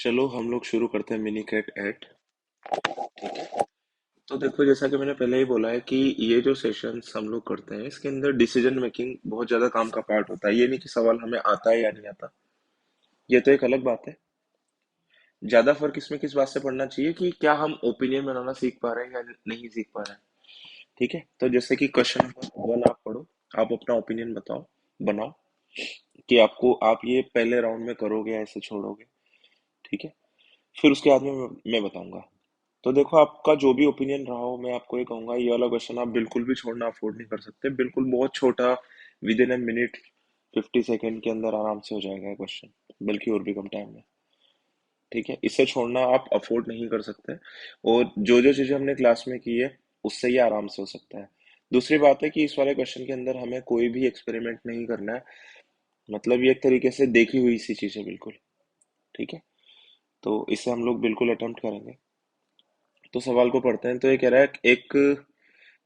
चलो हम लोग शुरू करते हैं मिनी कैट एट। ठीक है। तो देखो, जैसा कि मैंने पहले ही बोला है कि ये जो सेशंस हम लोग करते हैं इसके अंदर डिसीजन मेकिंग बहुत ज्यादा काम का पार्ट होता है। ये नहीं कि सवाल हमें आता है या नहीं आता, ये तो एक अलग बात है। ज्यादा फर्क इसमें किस बात से पड़ना चाहिए कि क्या हम ओपिनियन बनाना सीख पा रहे हैं या नहीं सीख पा रहे हैं। ठीक है। तो जैसे कि क्वेश्चन नंबर वन आप पढ़ो, आप अपना ओपिनियन बताओ, बनाओ कि आप ये पहले राउंड में करोगे या ऐसे छोड़ोगे। ठीक है। फिर उसके बाद में मैं बताऊंगा। तो देखो, आपका जो भी ओपिनियन रहा हो, मैं आपको ये कहूंगा, ये वाला क्वेश्चन आप बिल्कुल भी छोड़ना अफोर्ड नहीं कर सकते। बिल्कुल बहुत छोटा, with in a minute 50 second के अंदर आराम से हो जाएगा क्वेश्चन, बल्कि और भी कम टाइम में। ठीक है, इससे छोड़ना आप अफोर्ड नहीं कर सकते। और जो जो चीजें हमने क्लास में की है उससे ये आराम से हो सकता है। दूसरी बात है कि इस वाले क्वेश्चन के अंदर हमें कोई भी एक्सपेरिमेंट नहीं करना है। मतलब ये एक तरीके से देखी हुई सी चीज है बिल्कुल। ठीक है। तो इसे हम लोग बिल्कुल अटेम्प्ट करेंगे। तो सवाल को पढ़ते हैं। तो ये कह रहा है एक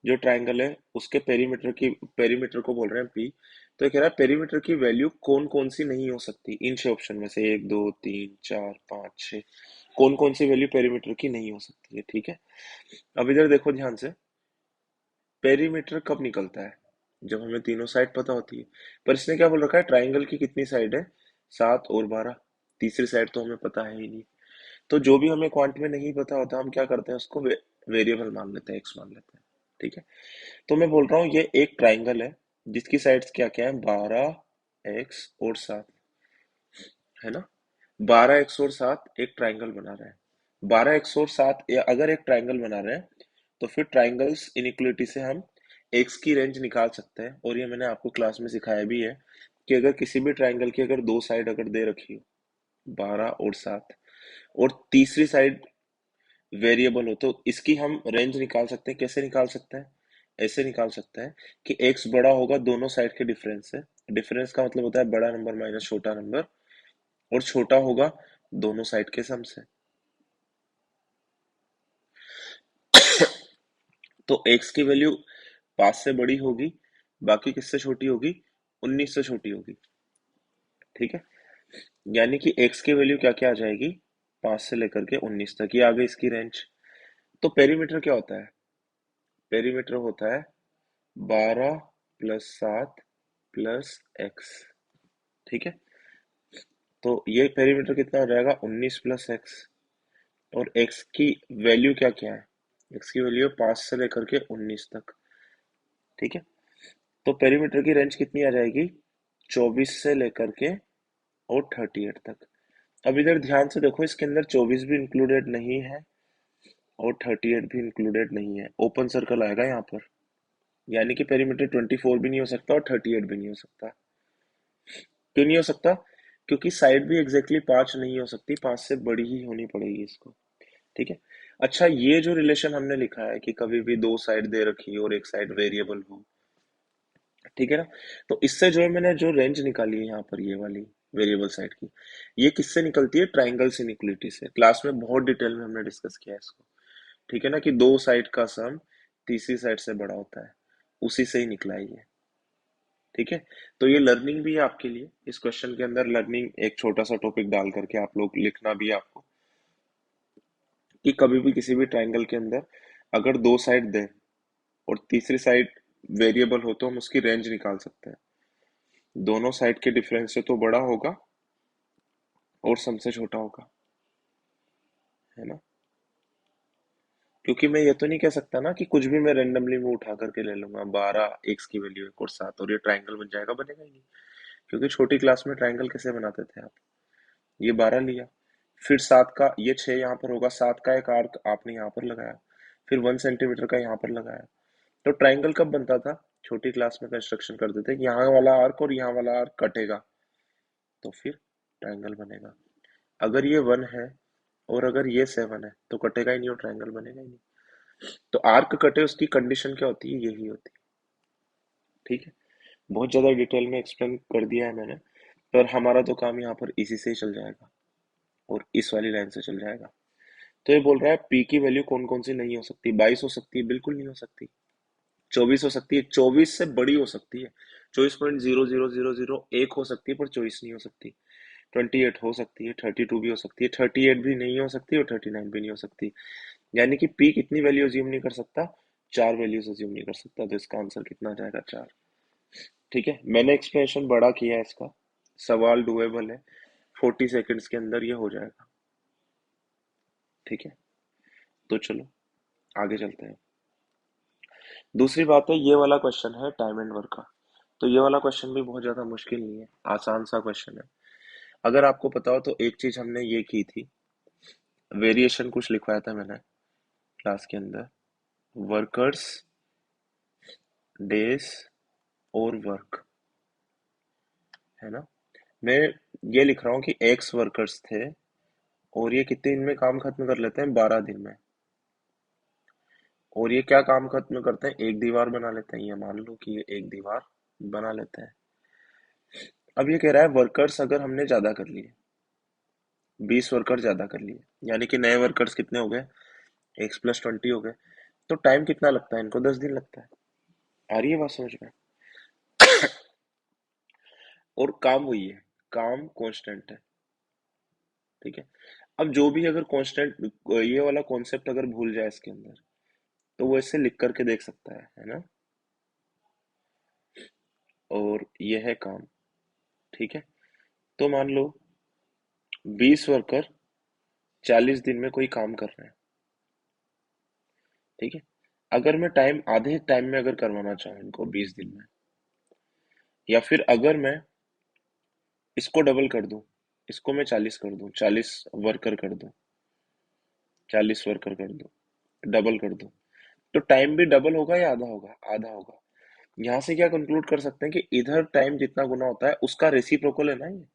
जो ट्रायंगल है उसके पेरीमीटर को बोल रहे हैं पी। तो ये कह रहा है पेरीमीटर की वैल्यू कौन कौन सी नहीं हो सकती इन छह ऑप्शन में से, एक दो तीन चार पाँच छः, कौन कौन सी वैल्यू पेरीमीटर की नहीं हो सकती है। ठीक है। अब इधर देखो ध्यान से, पेरीमीटर कब निकलता है? जब हमें तीनों साइड पता होती है। पर इसने क्या बोल रखा है, ट्राइंगल की कितनी साइड है? 7 और 12। तीसरी साइड तो हमें पता है ही नहीं। तो जो भी हमें क्वांट में नहीं पता होता हम क्या करते हैं, उसको वेरिएबल मान लेते हैं, एक्स मान लेते हैं। ठीक है। तो मैं बोल रहा हूँ ये एक ट्राइंगल है जिसकी साइड्स क्या क्या है, 12 x और 7, है ना। 12 x और 7 एक ट्राइंगल बना रहे हैं। 12 x और 7 अगर एक ट्राइंगल बना रहे हैं तो फिर ट्राइंगल्स इनइक्वलिटी से हम एक्स की रेंज निकाल सकते हैं। और ये मैंने आपको क्लास में सिखाया भी है कि अगर किसी भी ट्राइंगल की अगर दो साइड अगर दे रखी हो, 12 और 7, और तीसरी साइड वेरिएबल हो, तो इसकी हम रेंज निकाल सकते हैं। कैसे निकाल सकते हैं? ऐसे निकाल सकते हैं कि एक्स बड़ा होगा दोनों साइड के डिफरेंस से। डिफरेंस का मतलब होता है बड़ा नंबर माइनस छोटा नंबर, और छोटा होगा दोनों साइड के सम से। तो एक्स की वैल्यू 5 से बड़ी होगी, बाकी किससे छोटी होगी? 19 से छोटी होगी। ठीक है। यानी कि एक्स की वैल्यू क्या क्या आ जाएगी, 5 से लेकर के 19 तक। ये आ गई इसकी रेंज। तो पेरीमीटर क्या होता है? पेरीमीटर होता है 12 + 7 + एक्स। ठीक है। तो ये पेरीमीटर कितना हो जाएगा, 19 + एक्स। और एक्स की वैल्यू क्या क्या है? एक्स की वैल्यू 5 से लेकर के 19 तक। ठीक है। तो पेरीमीटर की रेंज कितनी आ जाएगी, 24 से लेकर के और 38 तक। अब इधर ध्यान से देखो, इसके अंदर 24 भी इंक्लूडेड नहीं है और 38 भी इंक्लूडेड नहीं है। ओपन सर्कल आएगा यहाँ पर। यानी कि पेरीमीटर 24 भी नहीं हो सकता और 38 भी नहीं हो सकता। क्यों नहीं हो सकता? क्योंकि साइड भी एग्जैक्टली 5 नहीं हो सकती, 5 से बड़ी ही होनी पड़ेगी इसको। ठीक है। अच्छा, ये जो रिलेशन हमने लिखा है कि कभी भी दो साइड दे रखी हो और एक साइड वेरिएबल हो, ठीक है ना। तो इससे जो है मैंने जो रेंज निकाली है यहाँ पर, ये वाली वेरिएबल साइड की, ये किससे निकलती है? ट्राइंगल्स इनइक्वलिटी से। क्लास में बहुत डिटेल में हमने डिस्कस किया है इसको। ठीक है ना, कि दो साइड का सम तीसरी साइड से बड़ा होता है, उसी से ही निकला है ये। ठीक है। तो ये लर्निंग भी है आपके लिए। इस क्वेश्चन के अंदर लर्निंग एक छोटा सा टॉपिक डाल करके आप लोग लिखना भी है आपको, कि कभी भी किसी भी ट्राइंगल के अंदर अगर दो साइड दें और तीसरी साइड वेरिएबल हो तो हम उसकी रेंज निकाल सकते हैं। दोनों साइड के डिफरेंस से तो बड़ा होगा और सम से छोटा होगा, है ना। क्योंकि मैं ये तो नहीं कह सकता ना कि कुछ भी मैं रेंडमली में उठा करके ले लूंगा, 12 एक्स की वैल्यू 1 और 7 और ये ट्राइंगल बन जाएगा, बनेगा ही नहीं। क्योंकि छोटी क्लास में ट्राइंगल कैसे बनाते थे आप? ये 12 लिया, फिर 7 का ये 6 यहाँ पर होगा, 7 का एक आर्क आपने यहाँ पर लगाया, फिर 1 सेंटीमीटर का यहाँ पर लगाया। तो ट्राइंगल कब बनता था? छोटी क्लास में कंस्ट्रक्शन करते थे कि यहाँ वाला आर्क और यहाँ वाला आर्क कटेगा तो फिर ट्राइंगल बनेगा। अगर ये 1 है और अगर ये 7 है तो कटेगा ही नहीं और ट्राइंगल बनेगा ही नहीं। तो आर्क कटे उसकी कंडीशन क्या होती है, यही होती है। ठीक है। बहुत ज्यादा डिटेल में एक्सप्लेन कर दिया है मैंने, पर हमारा तो काम यहाँ पर इसी से ही चल जाएगा और इस वाली लाइन से चल जाएगा। तो ये बोल रहा है पी की वैल्यू कौन कौन सी नहीं हो सकती। 22 हो सकती है, बिल्कुल नहीं हो सकती। 24 हो सकती है, 24 से बड़ी हो सकती है। 24.0001 हो सकती है पर 24 नहीं हो सकती। 28 हो सकती है, 32 भी हो सकती है, 38 भी नहीं हो सकती और 39 भी नहीं हो सकती। यानी कि पी कितनी वैल्यू अज्यूम नहीं कर सकता, 4 वैल्यूज अज्यूम नहीं कर सकता। तो इसका आंसर कितना आ जाएगा, 4। ठीक है, मैंने एक्सप्लेनेशन बड़ा किया है इसका, सवाल डुएबल है, 40 सेकेंड्स के अंदर ये हो जाएगा। ठीक है, तो चलो आगे चलते हैं। दूसरी बात है, ये वाला क्वेश्चन है टाइम एंड वर्क का। तो ये वाला क्वेश्चन भी बहुत ज्यादा मुश्किल नहीं है, आसान सा क्वेश्चन है। अगर आपको पता हो तो एक चीज हमने ये की थी, वेरिएशन कुछ लिखवाया था मैंने क्लास के अंदर, वर्कर्स, डेज और वर्क, है ना। मैं ये लिख रहा हूँ कि एक्स वर्कर्स थे और ये कितने दिन में काम खत्म कर लेते हैं, 12 दिन में। और ये क्या काम खत्म करते हैं, एक दीवार बना लेते हैं। ये मान लो कि ये एक दीवार बना लेते हैं। अब ये कह रहा है वर्कर्स अगर हमने ज्यादा कर लिए, 20 वर्कर ज्यादा कर लिए, यानी कि नए वर्कर्स कितने हो गए, x+20 हो गए। तो टाइम कितना लगता है इनको, 10 दिन लगता है। आ रही है बात समझ में। और काम वही है, काम कांस्टेंट है। ठीक है, अब जो भी अगर कांस्टेंट, ये वाला कॉन्सेप्ट अगर भूल जाए इसके अंदर, तो वो इससे लिख करके देख सकता है ना। और ये है काम। ठीक है, तो मान लो 20 वर्कर 40 दिन में कोई काम कर रहे हैं। ठीक है, अगर मैं टाइम आधे टाइम में अगर करवाना चाहूँ इनको 20 दिन में, या फिर अगर मैं इसको डबल कर दूं, इसको मैं 40 कर दूं, 40 वर्कर कर दूं, 40 वर्कर कर दूं, डबल कर दूं, तो टाइम भी डबल होगा या आधा होगा, आधा होगा। यहाँ से क्या कंक्लूड कर सकते हैं कि इधर टाइम जितना गुना होता है उसका रेसिप्रोकल है ना ये,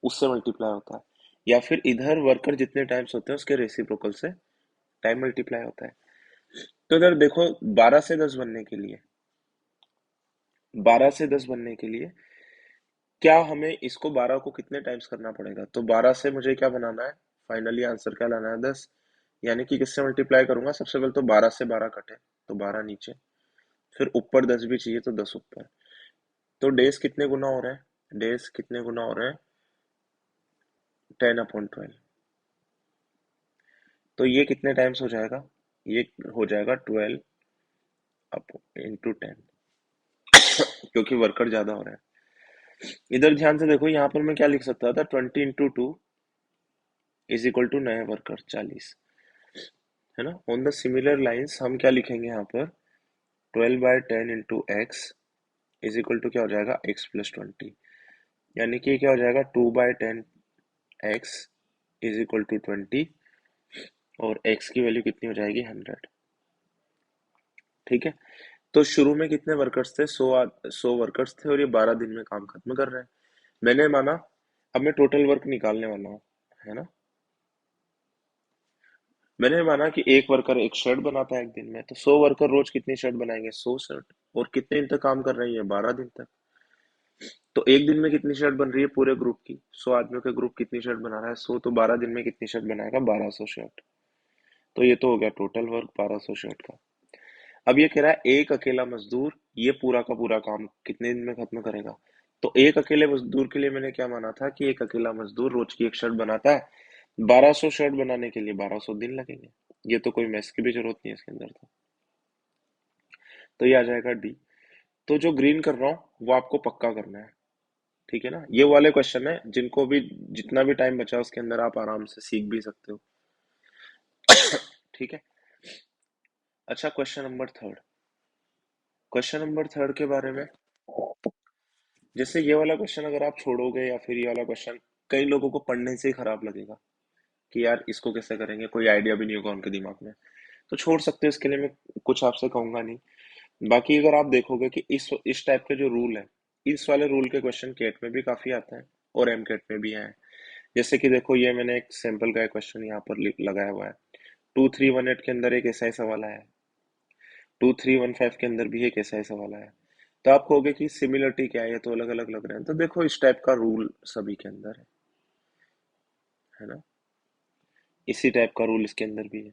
उससे मल्टीप्लाई होता है। या फिर इधर वर्कर जितने टाइम्स होते हैं उसके रेसिप्रोकल से टाइम मल्टीप्लाई होता है। तो इधर देखो, 12 से 10 बनने के लिए क्या हमें इसको 12 को कितने टाइम्स करना पड़ेगा, तो 12 से मुझे क्या बनाना है, फाइनली आंसर क्या लाना है, 10। यानी कि किससे मल्टीप्लाई करूंगा, सबसे पहले तो 12 से 12 कटे तो 12 नीचे, फिर ऊपर 10 भी चाहिए तो 10 ऊपर। तो डेज कितने गुना हो रहे हैं, डेज कितने गुना हो रहे हैं, 10/12। तो ये कितने टाइम्स हो जाएगा, ये हो जाएगा 12/10, क्योंकि वर्कर ज्यादा हो रहा है। इधर ध्यान से देखो, यहाँ पर मैं क्या लिख सकता था, 20 × 2 इज इक्वल टू नए वर्कर 40, है ना। ऑन द सिमिलर लाइंस हम क्या लिखेंगे यहाँ पर, 12/10 × x इज इक्वल टू क्या हो जाएगा, x+20। यानी कि क्या हो जाएगा, 2/10 x इज इक्वल टू 20, और x की वैल्यू कितनी हो जाएगी, 100। ठीक है, तो शुरू में कितने वर्कर्स थे, 100 वर्कर्स थे, और ये 12 दिन में काम खत्म कर रहे हैं। मैंने माना, अब मैं टोटल वर्क निकालने वाला हूँ, है ना। मैंने माना कि एक वर्कर एक शर्ट बनाता है एक दिन में, तो 100 वर्कर रोज कितनी शर्ट बनाएंगे, 100 शर्ट। और कितने दिन तक काम कर रही है, 12 दिन तक। तो एक दिन में कितनी शर्ट बन रही है पूरे ग्रुप की, 100 आदमियों का ग्रुप कितनी शर्ट बना रहा है, 100, तो 12 दिन में कितनी शर्ट बनाएगा, 1200 शर्ट। तो ये तो हो गया टोटल वर्क 1200 शर्ट का। अब ये कह रहा है एक अकेला मजदूर ये पूरा का पूरा काम कितने दिन में खत्म करेगा। तो एक अकेले मजदूर के लिए मैंने क्या माना था कि एक अकेला मजदूर रोज की एक शर्ट बनाता है, 1200 शर्ट बनाने के लिए 1200 दिन लगेंगे। ये तो कोई मैथ्स की भी जरूरत नहीं है इसके अंदर तो ये आ जाएगा डी। तो जो ग्रीन कर रहा हूँ वो आपको पक्का करना है। ठीक है ना, ये वाले क्वेश्चन है जिनको भी जितना भी टाइम बचा उसके अंदर आप आराम से सीख भी सकते हो। ठीक है, अच्छा क्वेश्चन नंबर 3 के बारे में, जैसे ये वाला क्वेश्चन अगर आप छोड़ोगे या फिर ये वाला क्वेश्चन कई लोगों को पढ़ने से ही खराब लगेगा कि यार इसको कैसे करेंगे, कोई आइडिया भी नहीं होगा उनके दिमाग में, तो छोड़ सकते हो, इसके लिए मैं कुछ आपसे कहूंगा नहीं। बाकी अगर आप देखोगे कि इस टाइप के जो रूल है, इस वाले रूल के क्वेश्चन केट में भी काफी आते हैं और एम केट में भी आए हैं। जैसे कि देखो, ये मैंने एक सैंपल का क्वेश्चन यहाँ पर लगाया हुआ है, 2318 के अंदर एक ऐसा ही सवाल आया है, 2315 के अंदर भी एक ऐसा ही सवाल आया है। तो आप कहोगे कि सिमिलरिटी क्या है, ये तो अलग अलग लग रहे हैं। तो देखो, इस टाइप का रूल सभी के अंदर है ना, इसी टाइप का रूल इसके अंदर भी है।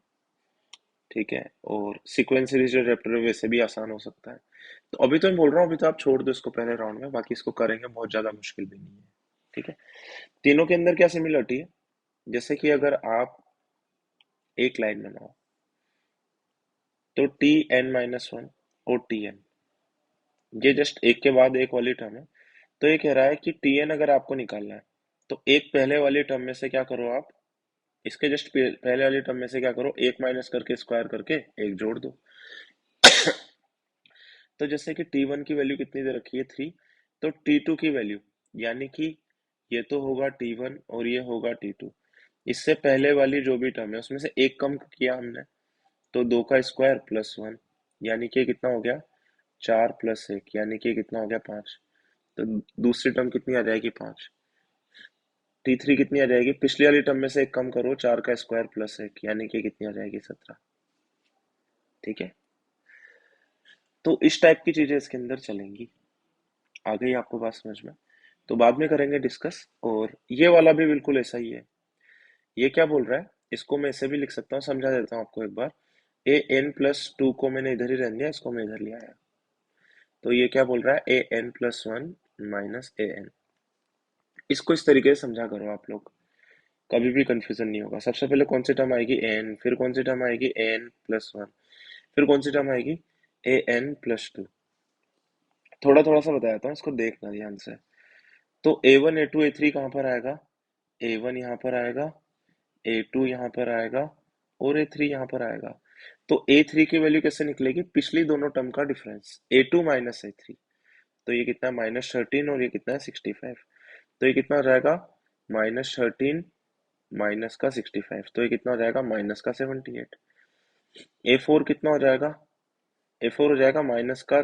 ठीक है, और सीक्वेंस सीरीज जो चैप्टर है वैसे भी आसान हो सकता है। तो अभी तो मैं बोल रहा हूँ, अभी तो आप छोड़ दो इसको पहले राउंड में, बाकी इसको करेंगे, बहुत ज्यादा मुश्किल भी नहीं है। ठीक है। तीनों के अंदर क्या सिमिलरिटी है, जैसे कि अगर आप एक लाइन बनाओ तो टी एन माइनस वन और टी एन, ये जस्ट एक के बाद एक वाली टर्म है। तो ये कह रहा है कि टी एन अगर आपको निकालना है तो एक पहले वाली टर्म में से क्या करो आप, इसके जस्ट पहले वाली टर्म में से क्या करो, एक माइनस करके स्क्वायर करके एक जोड़ दो। तो जैसे कि टी वन की वैल्यू कितनी दे रखी है, थ्री, तो टी टू की वैल्यू, यानी कि ये तो होगा टी वन और ये होगा टी टू, इससे पहले वाली जो भी टर्म है उसमें से एक कम किया हमने, तो दो का स्क्वायर प्लस वन, यानी कि कितना हो गया, चार प्लस एक, यानी कि कितना हो गया, पाँच। तो दूसरी टर्म कितनी आ जाएगी, पाँच। टी थ्री कितनी आ जाएगी, पिछली वाली टर्म में से एक कम करो, चार का स्क्वायर प्लस एक, यानी कि कितनी आ जाएगी, सत्रह। ठीक है। तो इस टाइप की चीजें इसके अंदर चलेंगी। आ गई आपको बात समझ में? तो बाद में करेंगे डिस्कस। और ये वाला भी बिल्कुल ऐसा ही है। ये क्या बोल रहा है, इसको मैं ऐसे भी लिख सकता हूँ, समझा देता हूँ आपको एक बार। ए एन प्लस टू को मैंने इधर ही रहने दिया, इसको मैं इधर ले आया। तो ये क्या बोल रहा है, A N plus one minus A N. इसको इस तरीके से समझा करो आप लोग, कभी भी कंफ्यूजन नहीं होगा। सबसे पहले कौन सी टर्म आएगी, एन, फिर कौन सी टर्म आएगी, एन प्लस वन, फिर कौन सी टर्म आएगी, ए एन प्लस टू। थोड़ा थोड़ा सा बताया था, इसको देखना ध्यान से। तो A one A two A three कहाँ पर आएगा, ए वन यहाँ पर आएगा, ए टू यहाँ पर आएगा, और ए थ्री यहाँ पर आएगा। तो ए थ्री की वैल्यू कैसे निकलेगी, पिछली दोनों टर्म का difference, A two minus A three. तो ये कितना, माइनस थर्टीन, और ये कितना है, सिक्सटी फाइव। तो ये कितना हो जाएगा, माइनस थर्टीन माइनस का सिक्सटी फाइव, तो ये कितना हो जाएगा, माइनस का सेवेंटी एट। ए फोर कितना हो जाएगा, ए फोर हो जाएगा माइनस का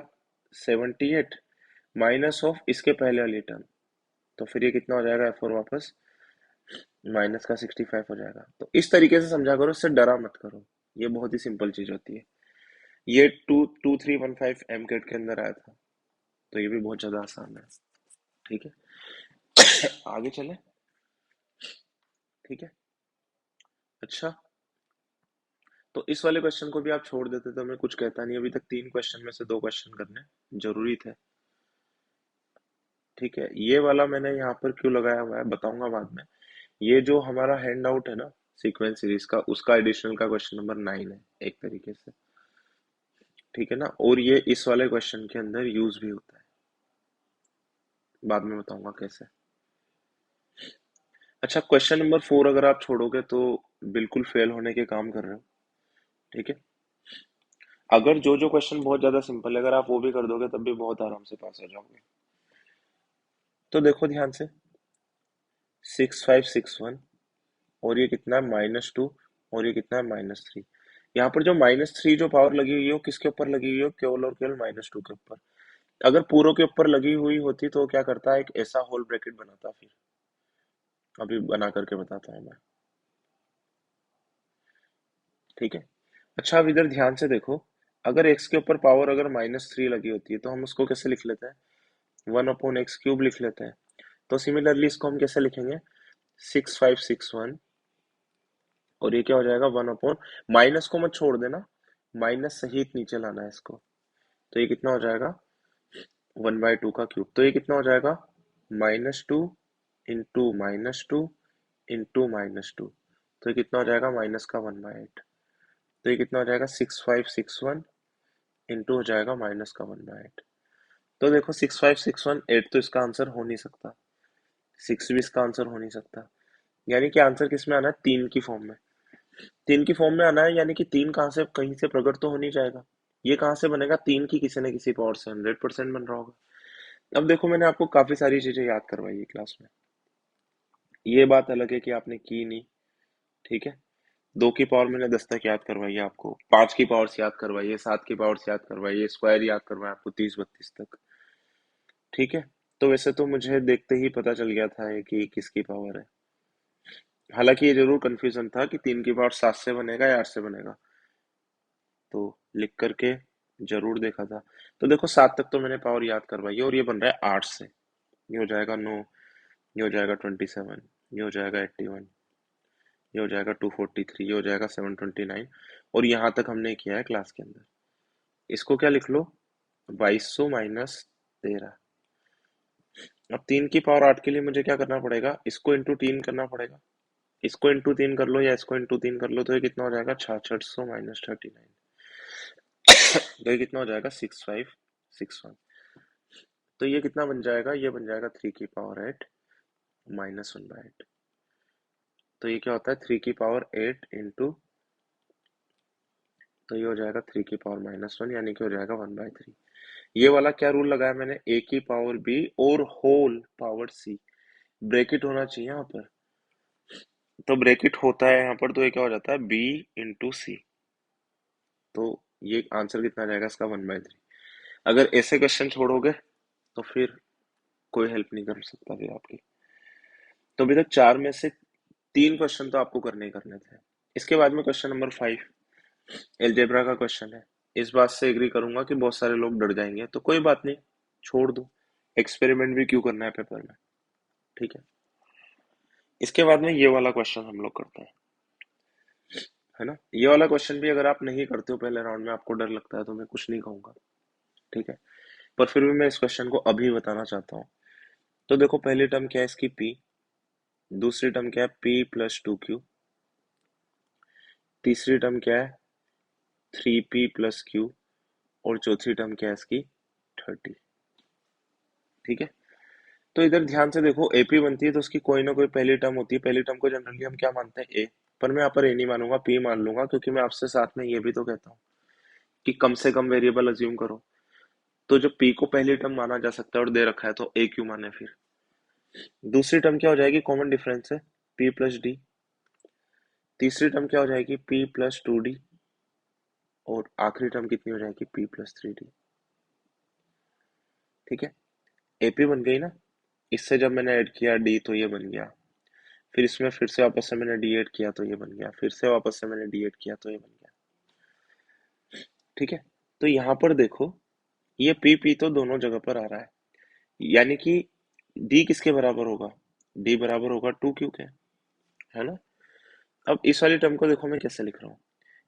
सेवेंटी एट माइनस ऑफ इसके पहले वाली टर्म। तो फिर ये कितना हो जाएगा, ए फोर वापस माइनस का सिक्सटी फाइव हो जाएगा। तो इस तरीके से समझा करो, इससे डरा मत करो। ये बहुत ही सिंपल चीज होती है। ये two two three one five M केट के अंदर आया था, तो ये भी बहुत ज्यादा आसान है। ठीक है, आगे चले। ठीक है। अच्छा, तो इस वाले क्वेश्चन को भी आप छोड़ देते तो मैं कुछ कहता नहीं। अभी तक तीन क्वेश्चन में से दो क्वेश्चन करने जरूरी थे। ठीक है, ये वाला मैंने यहाँ पर क्यों लगाया हुआ है बताऊंगा बाद में। ये जो हमारा हैंड आउट है ना सीक्वेंस सीरीज का, उसका एडिशनल का क्वेश्चन नंबर 9 है एक तरीके से। ठीक है ना, और ये इस वाले क्वेश्चन के अंदर यूज भी होता है, बाद में बताऊंगा कैसे। अच्छा, क्वेश्चन नंबर 4 अगर आप छोड़ोगे तो बिल्कुल फेल होने के काम कर रहे हो। ठीक है, अगर जो जो क्वेश्चन बहुत ज्यादा सिंपल है अगर आप वो भी कर दोगे तब भी बहुत आराम से पास हो जाओगे। तो देखो ध्यान से, 6561, और ये कितना है, माइनस टू, और ये कितना है, माइनस थ्री। यहाँ पर जो माइनस थ्री जो पावर लगी हुई है वो किसके ऊपर लगी हुई है, केवल और केवल माइनस टू के ऊपर। अगर पूरों के ऊपर लगी हुई होती तो क्या करता है, एक ऐसा होल ब्रैकेट बनाता। फिर अभी बना करके बताता हूँ मैं। ठीक है। अच्छा, अब इधर ध्यान से देखो, अगर एक्स के ऊपर पावर अगर माइनस थ्री लगी होती है तो हम उसको कैसे लिख लेते हैं, वन अपॉन एक्स क्यूब लिख लेते हैं। तो सिमिलरली इसको हम कैसे लिखेंगे, 6561, और ये क्या हो जाएगा, वन अपॉन, माइनस को मत छोड़ देना, माइनस सहित नीचे लाना है इसको। तो ये कितना हो जाएगा, वन बाई टू का क्यूब। तो ये कितना हो जाएगा, minus two into minus two into minus two. तो ये कितना हो जाएगा, माइनस का वन बाई एट। तो ये कितना हो जाएगा, 6561 इंटू हो जाएगा माइनस का वन बाई एट। तो देखो 6561 एट तो इसका आंसर हो नहीं सकता, सिक्स भी इसका आंसर हो नहीं सकता। यानी कि आंसर किस में आना है, तीन की फॉर्म में। तीन की फॉर्म में आना है, यानी कि तीन कहाँ से कहीं से प्रकट तो हो नहीं जाएगा। ये कहाँ से बनेगा, तीन की किसी न किसी पावर से 100% बन रहा होगा। अब देखो, मैंने आपको काफी सारी चीजें याद करवाई है क्लास में। ये बात अलग है कि आपने की नहीं। ठीक है, दो की पावर मैंने 10 तक याद करवाई है आपको, पांच की पावर से याद करवाई है, सात की पावर से याद करवाई है, स्क्वायर याद करवाया आपको 30 32 तक। ठीक है, तो वैसे तो मुझे देखते ही पता चल गया था ये कि किसकी पावर है। हालांकि ये जरूर कंफ्यूजन था कि तीन की पावर सात से बनेगा या आठ से बनेगा, तो लिख करके जरूर देखा था। तो देखो, सात तक तो मैंने पावर याद करवाई है, और ये बन रहा है आठ से। ये हो जाएगा नौ, ये हो जाएगा 27, ये हो जाएगा 81, ये हो जाएगा 243, ये हो जाएगा 729, और यहाँ तक हमने किया है क्लास के अंदर। इसको क्या लिख लो, 2200 माइनस 13। अब 3 की पावर 8 के लिए मुझे क्या करना पड़ेगा, इसको इंटू 3 करना पड़ेगा। इसको इंटू 3 कर लो या इसको इंटू 3 कर लो, तो ये कितना हो जाएगा, 6600 माइनस 39। तो ये कितना हो जाएगा, 6561। तो ये कितना बन जाएगा, ये बन जाएगा 3 की पावर 8 माइनस 1/8। तो ये क्या होता है, 3 की पावर 8 इंटू, तो ये हो जाएगा 3 की पावर -1, यानी कि हो जाएगा 1/3। ये वाला क्या रूल लगाया मैंने, A की पावर B और होल पावर C, ब्रेकेट होना चाहिए यहाँ पर। तो ब्रेकेट होता है यहाँ पर, तो ये क्या हो जाता है, B इंटू C। तो ये आंसर कितना आ जाएगा इसका, 1/3। अगर ऐसे क्वेश्चन छोड़ोगे तो फिर कोई हेल्प नहीं कर सकता फिर आपकी। तो अभी तक 4 में से 3 क्वेश्चन तो आपको करने ही करने थे। इसके बाद में क्वेश्चन नंबर 5 एलजेब्रा का क्वेश्चन है। इस बात से एग्री करूंगा कि बहुत सारे लोग डर जाएंगे, तो कोई बात नहीं, छोड़ दो, एक्सपेरिमेंट भी क्यों करना है पेपर में, ठीक है। इसके बाद में ये वाला क्वेश्चन हम लोग करते हैं, है ना। ये वाला क्वेश्चन भी अगर आप नहीं करते हो पहले राउंड में, आपको डर लगता है, तो मैं कुछ नहीं कहूंगा, ठीक है। पर फिर भी मैं इस क्वेश्चन को अभी बताना चाहता हूँ। तो देखो, पहली टर्म क्या है इसकी, P। दूसरी टर्म क्या है, P+2Q। तीसरी टर्म क्या है, 3P+Q। और चौथी टर्म क्या है इसकी, 30। ठीक है। तो इधर ध्यान से देखो, एपी बनती है तो उसकी कोई ना कोई पहली टर्म होती है। पहली टर्म को जनरली हम क्या मानते हैं, ए। पर मैं यहाँ पर ए नहीं मानूंगा, पी मान लूंगा, क्योंकि मैं आपसे साथ में ये भी तो कहता हूँ कि कम से कम वेरिएबल अज्यूम करो। तो जो पी को पहली टर्म माना जा सकता है और दे रखा है, तो ए क्यों माने फिर। दूसरी टर्म क्या हो जाएगी, कॉमन डिफरेंस है, P+D। तीसरी टर्म क्या हो जाएगी, P+2D। और आखिरी टर्म कितनी हो जाएगी, P+3D। ठीक है। एपी बन गई ना। इससे जब मैंने ऐड किया डी, तो ये बन गया। फिर इसमें फिर से वापस से मैंने डी ऐड किया, तो ये बन गया। फिर से वापस से मैंने डी ऐड किया, तो ये बन गया। ठीक है। तो यहाँ पर देखो, ये पी पी तो दोनों जगह पर आ रहा है, यानी कि डी किसके बराबर होगा, डी बराबर होगा 2Q के, है ना। अब इस वाली टर्म को देखो मैं कैसे लिख रहा हूँ।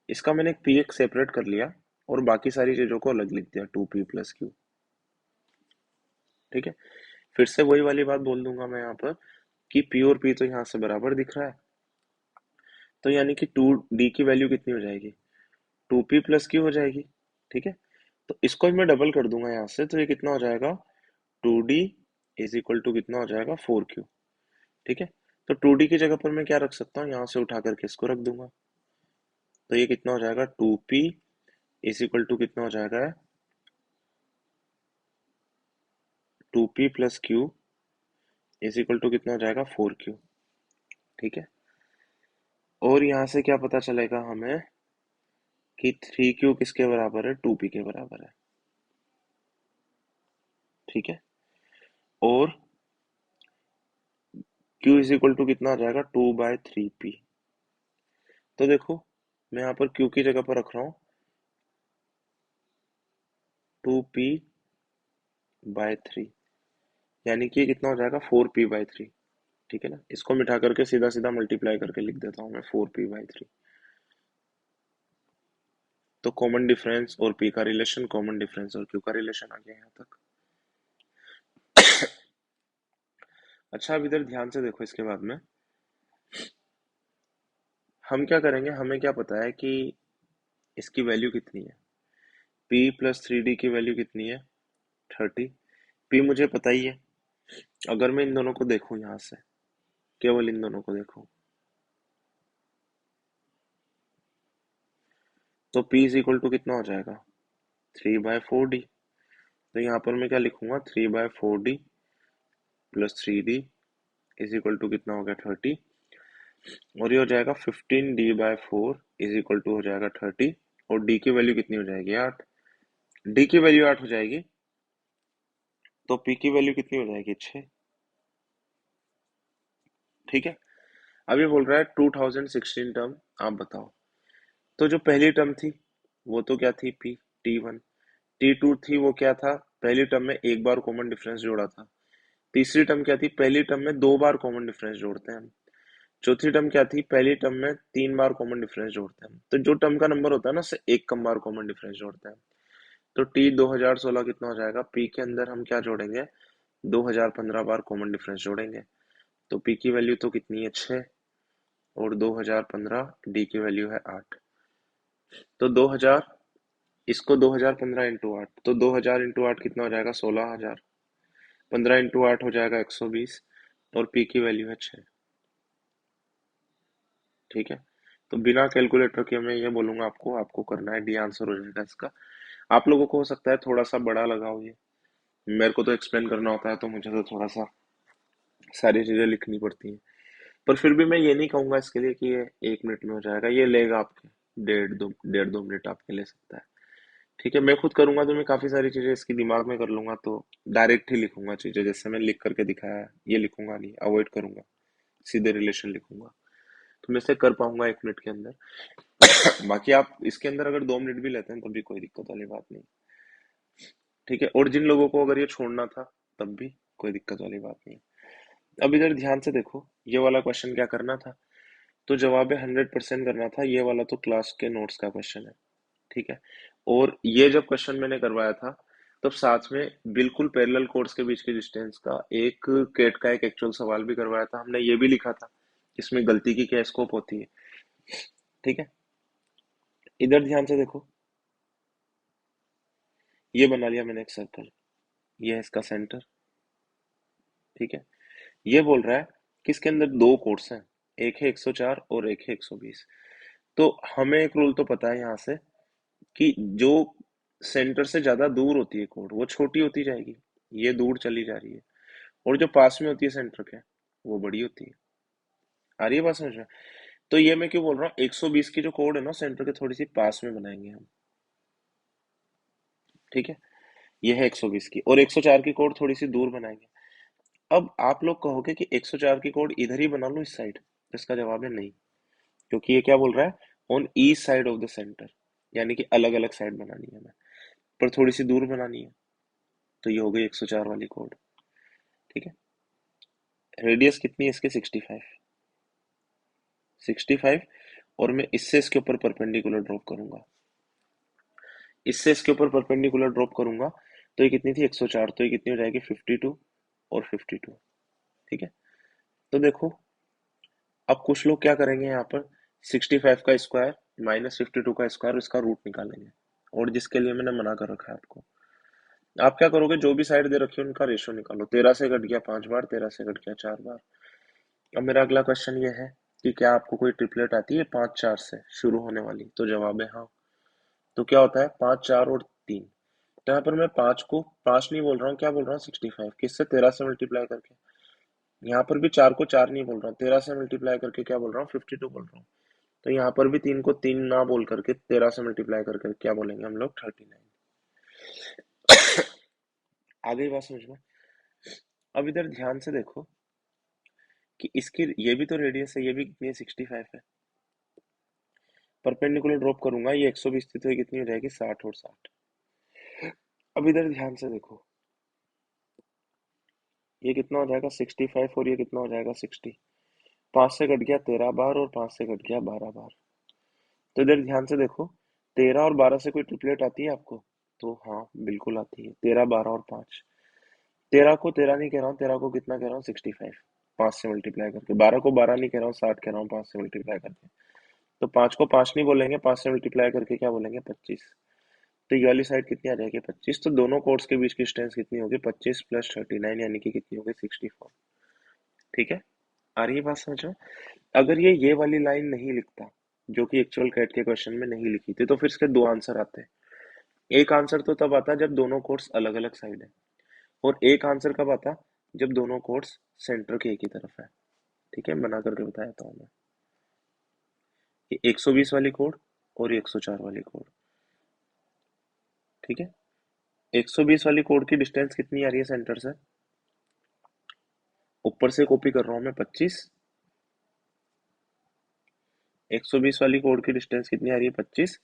इसका मैंने एक पी एक सेपरेट कर लिया और बाकी सारी चीजों को अलग लिख दिया, 2P+Q। ठीक है। फिर से वही वाली बात बोल दूंगा मैं यहाँ पर कि पी और पी तो यहाँ से बराबर दिख रहा है, तो यानी कि 2D की वैल्यू कितनी हो जाएगी, 2P+Q हो जाएगी। ठीक है। तो इसको भी मैं डबल कर दूंगा यहाँ से, तो ये कितना हो जाएगा, 2D इज इक्वल टू कितना हो जाएगा, 4Q। ठीक है। तो 2D की जगह पर मैं क्या रख सकता हूँ, यहाँ से उठा करके इसको रख दूंगा। तो ये कितना हो जाएगा, 2P इज इक्वल टू कितना हो जाएगा, 2P+Q इज इक्वल टू कितना हो जाएगा, 4Q। ठीक है। और यहाँ से क्या पता चलेगा हमें कि 3Q किसके बराबर है, 2P के बराबर है। ठीक है। और Q इज इक्वल टू कितना हो जाएगा, 2/3P। तो देखो, मैं यहाँ पर Q की जगह पर रख रहा हूँ 2P/3, यानी कि ये कितना हो जाएगा, 4P/3। ठीक है ना। इसको मिटा करके सीधा सीधा मल्टीप्लाई करके लिख देता हूँ मैं, 4P/3। तो कॉमन डिफरेंस और P का रिलेशन, कॉमन डिफरेंस और Q का रिलेशन आ गया यहाँ तक। अच्छा, अब इधर ध्यान से देखो, इसके बाद में हम क्या करेंगे, हमें क्या पता है कि इसकी वैल्यू कितनी है, P+3D की वैल्यू कितनी है, 30। P मुझे पता ही है। अगर मैं इन दोनों को देखूं यहाँ से, केवल इन दोनों को देखूं, तो P इज इक्वल टू कितना हो जाएगा, 3/4D। तो यहाँ पर मैं क्या लिखूंगा, 3/4D plus 3D is equal to कितना हो गया, 30। और ये हो जाएगा 15D/4 इज इक्वल टू हो जाएगा 30। और D की वैल्यू कितनी हो जाएगी, 8। D की वैल्यू 8 हो जाएगी, तो P की वैल्यू कितनी हो जाएगी, 6। ठीक है। अब ये बोल रहा है 2016 टर्म आप बताओ। तो जो पहली टर्म थी वो तो क्या थी, P, T1। T2 थी, वो क्या था, पहली टर्म में एक बार कॉमन डिफरेंस जोड़ा था। तीसरी टर्म क्या थी, पहली टर्म में 2 बार कॉमन डिफरेंस जोड़ते हैं हम। चौथी टर्म क्या थी, पहली टर्म में 3 बार कॉमन डिफरेंस जोड़ते हैं हम। तो जो टर्म का नंबर होता है ना, उससे एक कम बार कॉमन डिफरेंस जोड़ते हैं। तो T 2016 कितना हो जाएगा, P के अंदर हम क्या जोड़ेंगे, 2015 बार कॉमन डिफरेंस जोड़ेंगे। तो पी की वैल्यू तो कितनी है, 6, और 2015 डी की वैल्यू है 8। तो 2000, इसको 2015 इंटू 8, तो 2000 इंटू 8 कितना हो जाएगा, 16,000। 15 इंटू 8 हो जाएगा 120, और पी की वैल्यू है 6। ठीक है। तो बिना कैलकुलेटर के मैं ये बोलूंगा आपको, आपको करना है, डी आंसर हो जाएगा इसका। आप लोगों को हो सकता है थोड़ा सा बड़ा लगा हो ये, मेरे को तो एक्सप्लेन करना होता है तो मुझे तो थोड़ा सा सारी चीजें लिखनी पड़ती हैं। पर फिर भी मैं ये नहीं कहूंगा इसके लिए कि ये 1 मिनट में हो जाएगा, ये लेगा आपके 1.5 2 मिनट आपके ले सकता है। ठीक है, मैं खुद करूंगा तो मैं काफी सारी चीजें इसकी दिमाग में कर लूंगा, तो डायरेक्ट ही लिखूंगा चीजें, जैसे मैं लिख करके दिखाया है ये लिखूंगा नहीं, अवॉइड करूंगा, सीधे रिलेशन लिखूंगा। तो मैं इसे कर पाऊंगा 1 मिनट के अंदर। बाकी आप इसके अंदर अगर 2 मिनट भी लेते हैं तब भी कोई दिक्कत वाली बात नहीं। ठीक है, और जिन लोगों को अगर ये छोड़ना था तब भी कोई दिक्कत वाली बात नहीं। अब इधर ध्यान से देखो, ये वाला क्वेश्चन क्या करना था, तो जवाब है 100% करना था, ये वाला तो क्लास के नोट्स का क्वेश्चन है। ठीक है, और ये जब क्वेश्चन मैंने करवाया था तब साथ में बिल्कुल पैरेलल कोड्स के बीच के डिस्टेंस का एक केट का एक एक्चुअल सवाल भी करवाया था, हमने ये भी लिखा था इसमें गलती की क्या स्कोप होती है। ठीक है, इधर ध्यान से देखो, ये बना लिया मैंने एक सर्कल, ये है इसका सेंटर। ठीक है, ये बोल रहा है कि इसके अंदर दो कोड्स हैं, एक है 104 और एक है 120। तो हमें एक रूल तो पता है यहाँ से कि जो सेंटर से ज्यादा दूर होती है कोड वो छोटी होती जाएगी, ये दूर चली जा रही है, और जो पास में होती है सेंटर के वो बड़ी होती है। आ रही है बात समझ में? तो ये मैं क्यों बोल रहा हूँ, 120 की जो कोड है ना सेंटर के थोड़ी सी पास में बनाएंगे हम। ठीक है, ये है 120 की, और 104 की कोड थोड़ी सी दूर बनाएंगे। अब आप लोग कहोगे कि 104 की कोड इधर ही बना लो इस साइड, तो इसका जवाब है नहीं, क्योंकि ये क्या बोल रहा है, on east side of the centre, यानी कि अलग अलग साइड बनानी है हमें, पर थोड़ी सी दूर बनानी है। तो ये हो गई 104 वाली कोड। ठीक है, रेडियस कितनी है इसके, 65, 65, और मैं इससे इसके ऊपर परपेंडिकुलर ड्रॉप करूंगा, इससे इसके ऊपर परपेंडिकुलर ड्रॉप करूंगा, तो ये कितनी थी 104, तो ये कितनी हो जाएगी 52 और 52। ठीक है, तो देखो अब कुछ लोग क्या करेंगे यहाँ पर, 65 का स्क्वायर माइनस 52 का स्क्वायर, इसका रूट निकालेंगे, और जिसके लिए मैंने मना कर रखा है आपको। आप क्या करोगे, जो भी साइड दे रखी है उनका रेशो निकालो, 13 से घट गया 5 बार, 13 से घट गया 4 बार। अब मेरा अगला क्वेश्चन ये है कि क्या आपको कोई ट्रिपलेट आती है 5 4 से शुरू होने वाली, तो जवाब है हाँ। तो क्या होता है, 5 4 और 3। तो यहाँ पर मैं 5 को 5 नहीं बोल रहा हूँ, क्या बोल रहा हूँ, 65 किससे, 13 से मल्टीप्लाई करके। यहाँ पर भी 4 को 4 नहीं बोल रहा हूँ, 13 से मल्टीप्लाई करके क्या बोल रहा हूँ, 52 बोल रहा हूँ। तो यहाँ पर भी 3 को 3 ना बोल करके 13 से मल्टीप्लाई करके क्या बोलेंगे हम लोग, 39। आ गई बात समझ में? अब इधर ध्यान से देखो कि इसकी ये भी तो रेडियस है, ये भी कितनी है, 65 है। परपेंडिकुलर ड्रॉप करूंगा, ये 120 थी तो ये कितनी हो जाएगी, 60 और 60। अब इधर ध्यान से देखो, ये कितना हो जाएगा 65, और ये कितना हो जाएगा 60। 5 से कट गया 13 बार, और 5 से कट गया 12 बार। तो इधर ध्यान से देखो, 13 और 12 से कोई ट्रिपलेट आती है आपको, तो हाँ बिल्कुल आती है, 13 12 और 5। 13 को 13 नहीं कह रहा हूँ, 13 को कितना कह रहा हूँ, 65, 5 से मल्टीप्लाई करके। 12 को 12 नहीं कह रहा हूँ, 60 कह रहा हूँ, 5 से मल्टीप्लाई करके। तो 5 को 5 नहीं बोलेंगे, 5 से मल्टीप्लाई करके क्या बोलेंगे, 25। तो ये वाली साइड कितनी आ जाएगी, 25। तो दोनों कोर्स के बीच की डिस्टेंस कितनी होगी, 25 प्लस 39, यानी कि कितनी होगी, 64। ठीक है, आ रही है बात समझ में? अगर ये वाली लाइन नहीं लिखता, जो कि एक्चुअल कैट के क्वेश्चन में नहीं लिखी थी, तो फिर इसके दो आंसर आते हैं। एक आंसर तो तब आता जब दोनों कोर्स अलग अलग साइड है, और एक आंसर कब आता, जब दोनों कोर्स सेंटर के एक ही तरफ है। ठीक है, बना करके बताया था मैं, ये 120 वाली कोड और ये 104 वाली कोड। ठीक है, 120 वाली कोड की डिस्टेंस कितनी आ रही है सेंटर से, ऊपर से कॉपी कर रहा हूं मैं, 25। 120 वाली कोड की डिस्टेंस कितनी आ रही है, 25,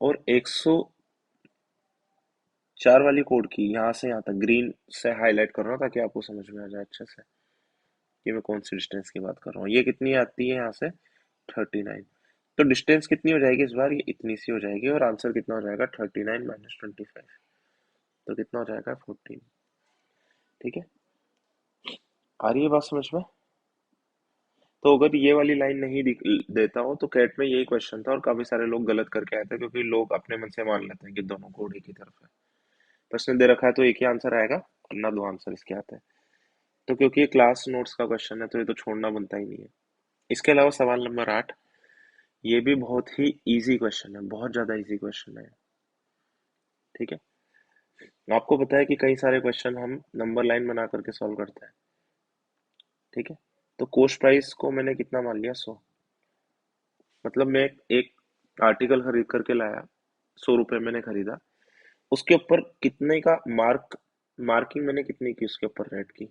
और 104 वाली कोड की यहाँ से यहाँ तक ग्रीन से हाईलाइट कर रहा हूँ ताकि आपको समझ में आ जाए अच्छे से कि मैं कौन सी डिस्टेंस की बात कर रहा हूँ। ये कितनी आती है यहाँ से, 39। तो डिस्टेंस कितनी हो जाएगी इस बार, ये इतनी सी हो जाएगी, और आंसर कितना हो जाएगा, 39 माइनस 25। तो कितना हो जाएगा, 14। ठीक है, आ रही है बात समझ में? तो अगर ये वाली लाइन नहीं देता हो तो कैट में यही क्वेश्चन था और काफी सारे लोग गलत करके आए थे क्योंकि लोग अपने मन से मान लेते हैं कि दोनों कोड एक ही तरफ है। प्रश्न दे रखा है तो एक ही आंसर आएगा, वरना दो आंसर इसके आते हैं। तो क्योंकि ये क्लास नोट्स का क्वेश्चन है तो ये तो छोड़ना बनता ही नहीं है। इसके अलावा सवाल नंबर 8, ये भी बहुत ही इजी क्वेश्चन है, बहुत ज्यादा इजी क्वेश्चन है। ठीक है, आपको पता है कि कई सारे क्वेश्चन हम नंबर लाइन बना करके सॉल्व करते हैं। ठीक है, तो कोस्ट प्राइस को मैंने कितना मान लिया, 100। मतलब मैं एक आर्टिकल खरीद करके लाया, 100 रुपये मैंने खरीदा, उसके ऊपर कितने का मार्किंग मैंने कितनी की उसके ऊपर रेट की।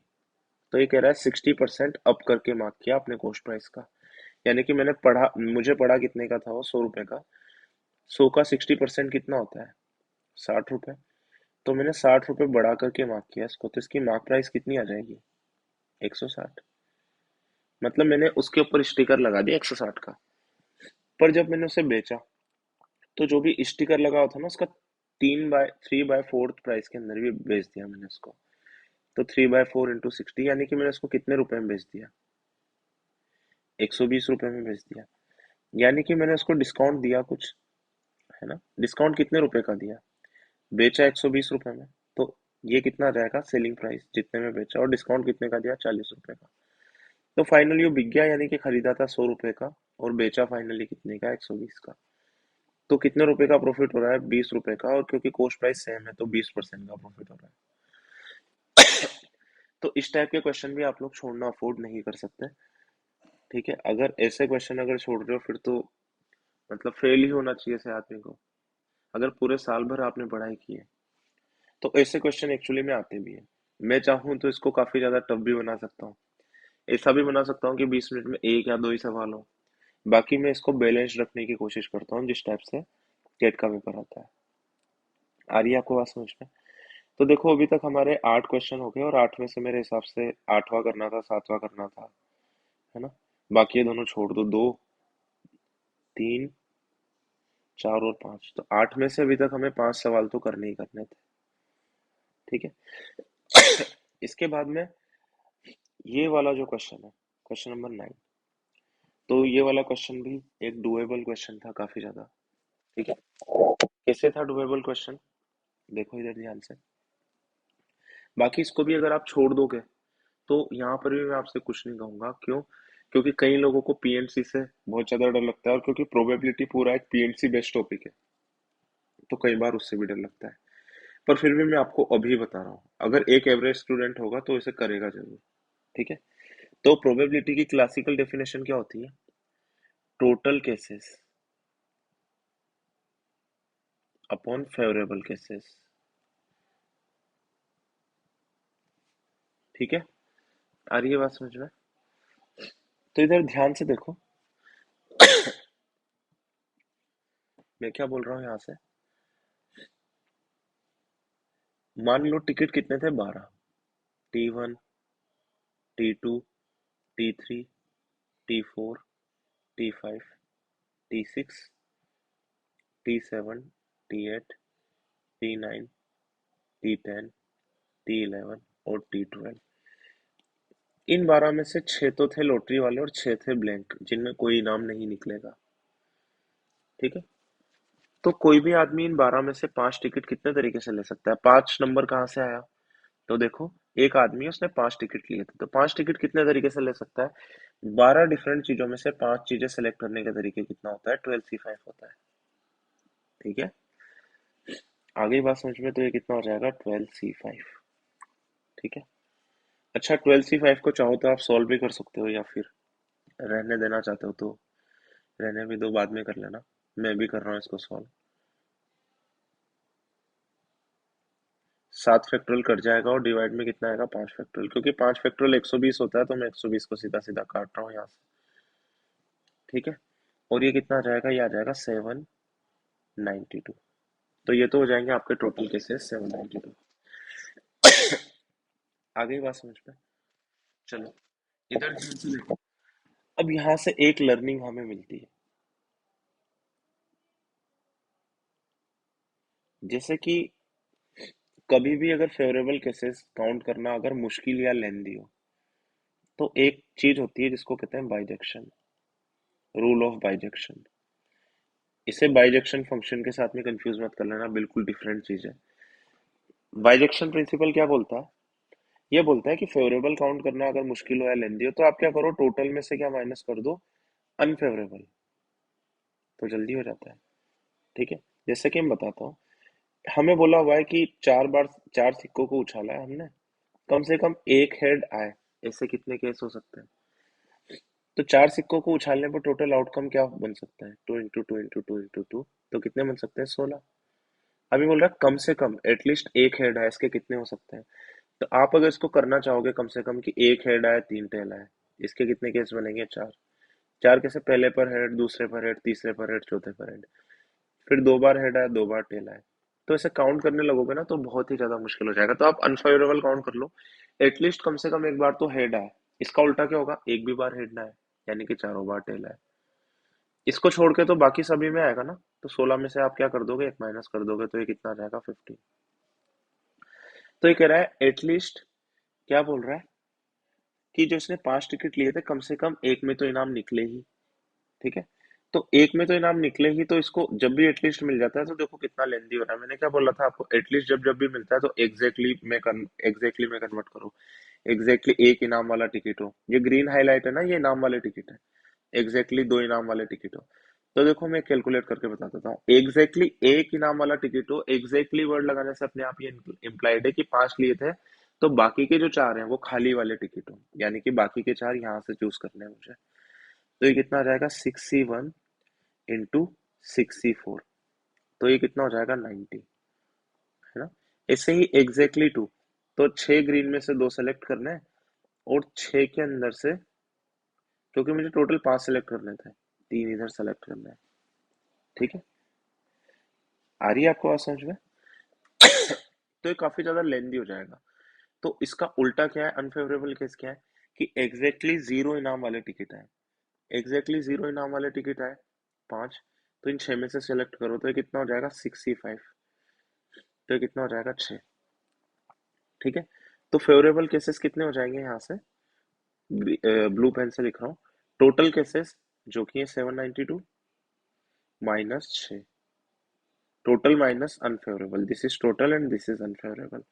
तो ये कह रहा है 60% अप करके मार्क किया अपने कोस्ट प्राइस का। यानी कि मुझे पड़ा कितने का था वो, 100 रुपये का। 100 का 60% कितना होता है, 60 रुपये। तो मैंने 60 रुपये बढ़ा करके मार्क किया इसको, तो इसकी मार्क प्राइस कितनी आ जाएगी, 160। मतलब मैंने उसके ऊपर स्टिकर लगा दिया 160 का। पर जब मैंने उसे बेचा तो जो भी स्टिकर लगा हुआ था ना उसका 3/4 प्राइस के अंदर भी बेच दिया मैंने उसको। तो 3/4 इंटू 60, यानी कि मैंने उसको कितने रुपए में बेच दिया, 120 रुपये में बेच दिया। यानी कि मैंने उसको डिस्काउंट दिया कुछ, है ना। डिस्काउंट कितने रुपए का दिया, बेचा 120 रुपये में। तो ये कितना आ जाएगा, सेलिंग प्राइस जितने में बेचा, और डिस्काउंट कितने का दिया, 40 रुपये का। तो फाइनली वो बिक गया, यानी कि खरीदा था 100 रुपये का और बेचा फाइनली कितने का, 120 का। तो कितने रुपए का प्रॉफिट हो रहा है, 20 रुपए का, और क्योंकि कॉस्ट प्राइस सेम है तो 20% का प्रॉफिट हो रहा है। तो इस टाइप के क्वेश्चन भी आप लोग छोड़ना अफोर्ड नहीं कर सकते। ठीक है, अगर ऐसे क्वेश्चन अगर छोड़ रहे हो फिर तो मतलब फेल ही होना चाहिए ऐसे आदमी को, अगर पूरे साल भर आपने पढ़ाई की है। तो ऐसे क्वेश्चन एक्चुअली में आते भी है। मैं चाहूँ तो इसको काफी ज्यादा टफ भी बना सकता हूँ, ऐसा भी बना सकता हूँ कि 20 मिनट में एक या दो ही सवाल हो। बाकी मैं इसको बैलेंस रखने की कोशिश करता हूँ जिस टाइप से टेट का पेपर आता है। आ रही है आपको बात समझ में? तो देखो अभी तक हमारे 8 क्वेश्चन हो गए और 8 में से मेरे हिसाब से 8वां करना था, 7वां करना था, है ना। बाकी ये दोनों छोड़ दो, 2, 3, 4 और 5, तो 8 में से अभी तक हमें 5 सवाल तो करने ही करने थे। ठीक है, इसके बाद में ये वाला जो क्वेश्चन है, क्वेश्चन नंबर 9, तो ये वाला क्वेश्चन भी एक डुएबल क्वेश्चन था काफी ज्यादा। ठीक है, कैसे था डुएबल क्वेश्चन, देखो इधर ध्यान से। बाकी इसको भी अगर आप छोड़ दोगे तो यहाँ पर भी मैं आपसे कुछ नहीं कहूंगा, क्यों? क्योंकि कई लोगों को पीएनसी से बहुत ज्यादा डर लगता है, और क्योंकि प्रोबेबिलिटी पूरा एक पीएनसी बेस्ड टॉपिक है तो कई बार उससे भी डर लगता है। पर फिर भी मैं आपको अभी बता रहा हूँ, अगर एक एवरेज स्टूडेंट होगा तो इसे करेगा जरूर। ठीक है, तो प्रोबेबिलिटी की क्लासिकल डेफिनेशन क्या होती है, total cases upon favourable cases. ठीक है, आ रही है बात समझ में? तो इधर ध्यान से देखो, मैं क्या बोल रहा हूँ यहाँ से। मान लो टिकट कितने थे, 12। T1, T2, T3, T4, T5, T6, T7, T8, T9, T10, T11 और T12। इन 12 में से 6 तो थे लॉटरी वाले और 6 थे ब्लैंक जिनमें कोई इनाम नहीं निकलेगा। ठीक है, तो कोई भी आदमी इन 12 में से 5 टिकट कितने तरीके से ले सकता है, 5 नंबर कहाँ से आया? तो देखो, एक आदमी है, उसने 5 टिकट लिए थे, तो 5 टिकट कितने तरीके से ले सकता है, 12 डिफरेंट चीजों में से 5 चीजें सेलेक्ट करने के तरीके कितना होता है, 12C5 होता है। ठीक है, आगे बात समझ में, तो ये कितना हो जाएगा, 12C5। ठीक है, अच्छा 12C5 को चाहो तो आप सॉल्व भी कर सकते हो, या फिर रहने देना चाहते हो तो रहने भी दो, बाद में कर लेना। मैं भी कर रहा हूँ इसको सॉल्व। 7 फैक्टोरियल कट जाएगा और डिवाइड में कितना आएगा, 5 फैक्टोरियल, क्योंकि 5 फैक्टोरियल 120 होता है तो मैं 120 को सीधा सीधा काट रहा हूँ यहाँ से। ठीक है, और ये कितना आ जाएगा, ये आ जाएगा 792। तो ये तो हो जाएंगे आपके टोटल केसेस 792। आ गई बात समझ में? चलो इधर ध्यान से देखो, अब यहाँ से एक लर्निंग हमें मिलती है, जैसे कि कभी भी अगर फेवरेबल केसेस काउंट करना अगर मुश्किल या लेंदी हो, तो एक चीज होती है जिसको कहते हैं बाइजेक्शन, रूल ऑफ बाइजेक्शन। इसे बाइजेक्शन फंक्शन के साथ में कंफ्यूज मत कर लेना, बिल्कुल डिफरेंट चीज है। बाइजेक्शन प्रिंसिपल क्या बोलता है? ये बोलता है कि फेवरेबल काउंट करना अगर मुश्किल हो या लेंदी हो तो आप क्या करो, टोटल में से क्या माइनस कर दो, अनफेवरेबल, तो जल्दी हो जाता है। ठीक है, जैसे कि मैं बताता हूँ, हमें बोला हुआ है कि 4 बार 4 सिक्कों को उछाला है हमने, कम से कम एक हेड आए। ऐसे कितने केस हो सकते हैं? तो 4 सिक्कों को उछालने पर टोटल आउटकम क्या बन सकता है? 2 इंटू 2 इंटू 2 इंटू 2, तो कितने बन सकते हैं? 16। अभी बोल रहा है कम से कम एटलीस्ट एक हेड है, इसके कितने हो सकते हैं? तो आप अगर इसको करना चाहोगे कम से कम कि एक हेड आए 3 टेल आए, इसके कितने केस बनेंगे? 4। 4 कैसे? पहले पर हेड, दूसरे पर हेड, तीसरे पर हेड, चौथे पर हेड, फिर 2 बार हेड आए, 2 बार टेल आए। तो ऐसे काउंट करने लगोगे ना तो बहुत ही ज्यादा मुश्किल हो जाएगा। तो आप अनफेवरेबल काउंट कर लो, एटलीस्ट कम से कम एक बार तो हेड आए। इसका उल्टा क्या होगा? एक भी बार हेड ना आए, यानी कि चारों बार टेल आए। इसको छोड़ के तो बाकी सभी में आएगा ना। तो 16 में से आप क्या कर दोगे? एक माइनस कर दोगे, तो ये कितना आ जाएगा? 15। तो ये कह रहा है एटलीस्ट, क्या बोल रहा है कि जो इसने 5 टिकट लिए थे कम से कम एक में तो इनाम निकले ही। ठीक है, तो एक में तो इनाम निकले ही, तो इसको जब भी एटलीस्ट मिल जाता है तो देखो कितना लेंदी हो रहा है। मैंने क्या बोला था आपको? एटलीस्ट जब जब भी मिलता है तो एग्जैक्टली में कन्वर्ट करो। एग्जैक्टली एक इनाम वाला टिकट हो, ये ग्रीन हाईलाइट है ना, ये इनाम वाले टिकट है। एग्जैक्टली 2 इनाम वाले टिकट हो, तो देखो मैं कैलकुलेट करके बता देता हूँ। एग्जैक्टली एक इनाम वाला टिकट हो, एग्जैक्टली वर्ड लगाने से अपने आप ये इम्प्लाइड है कि 5 लिए थे, तो बाकी के जो 4 हैं वो खाली वाले टिकट हो, यानी कि बाकी के 4 यहाँ से चूज करने हैं मुझे। तो ये कितना आ जाएगा? 61 इंटू 64, तो ये कितना हो जाएगा? 90, है ना। ऐसे ही एग्जैक्टली 2, तो 6 ग्रीन में से 2 सेलेक्ट करने हैं, और 6 के अंदर से, क्योंकि मुझे टोटल 5 सेलेक्ट करने थे, 3 इधर सेलेक्ट करना है। ठीक है, आ रही है आपको बात समझ में? तो ये काफी ज्यादा लेंदी हो जाएगा। तो इसका उल्टा क्या है? अनफेवरेबल केस क्या है? कि एग्जैक्टली जीरो इनाम वाले टिकट आए। एग्जैक्टली जीरो इनाम वाले टिकट आए 5, तो इन 6 में से सेलेक्ट करो, तो ये कितना हो जाएगा? 65, तो ये कितना हो जाएगा? 6। ठीक है, तो फेवरेबल केसेस कितने हो जाएंगे यहाँ से? ब्लू पेन से लिख रहा हूँ। टोटल केसेस जो कि है 792 minus 6, total minus unfavourable, this is total and this is unfavourable.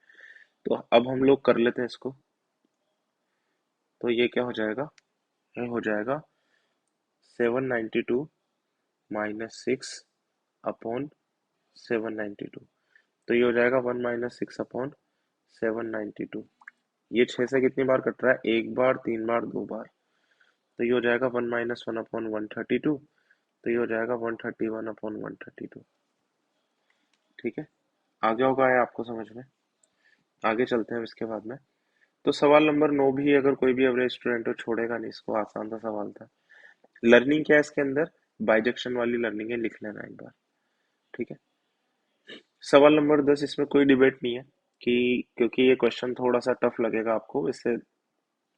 तो अब हम लोग कर लेते हैं इसको। तो ये क्या हो जाएगा? ये हो जाएगा 792 -6 अपॉन 792, तो ये हो जाएगा 1 - 6 अपॉन 792। ये 6 से कितनी बार कट रहा है? एक बार, 3 बार, 2 बार, तो ये हो जाएगा 1 - 1 अपॉन 132, तो ये हो जाएगा 131 अपॉन 132। ठीक है, आगे होगा है आपको समझ में? आगे चलते हैं इसके बाद में। तो सवाल नंबर 9 भी अगर कोई भी एवरेज स्टूडेंट हो छोड़ेगा नहीं इसको, आसान सा सवाल था। लर्निंग क्या है इसके अंदर? बाइजेक्शन वाली लर्निंग है, लिख लेना एक बार। ठीक है, सवाल नंबर 10, इसमें कोई डिबेट नहीं है कि, क्योंकि ये क्वेश्चन थोड़ा सा टफ लगेगा आपको, इससे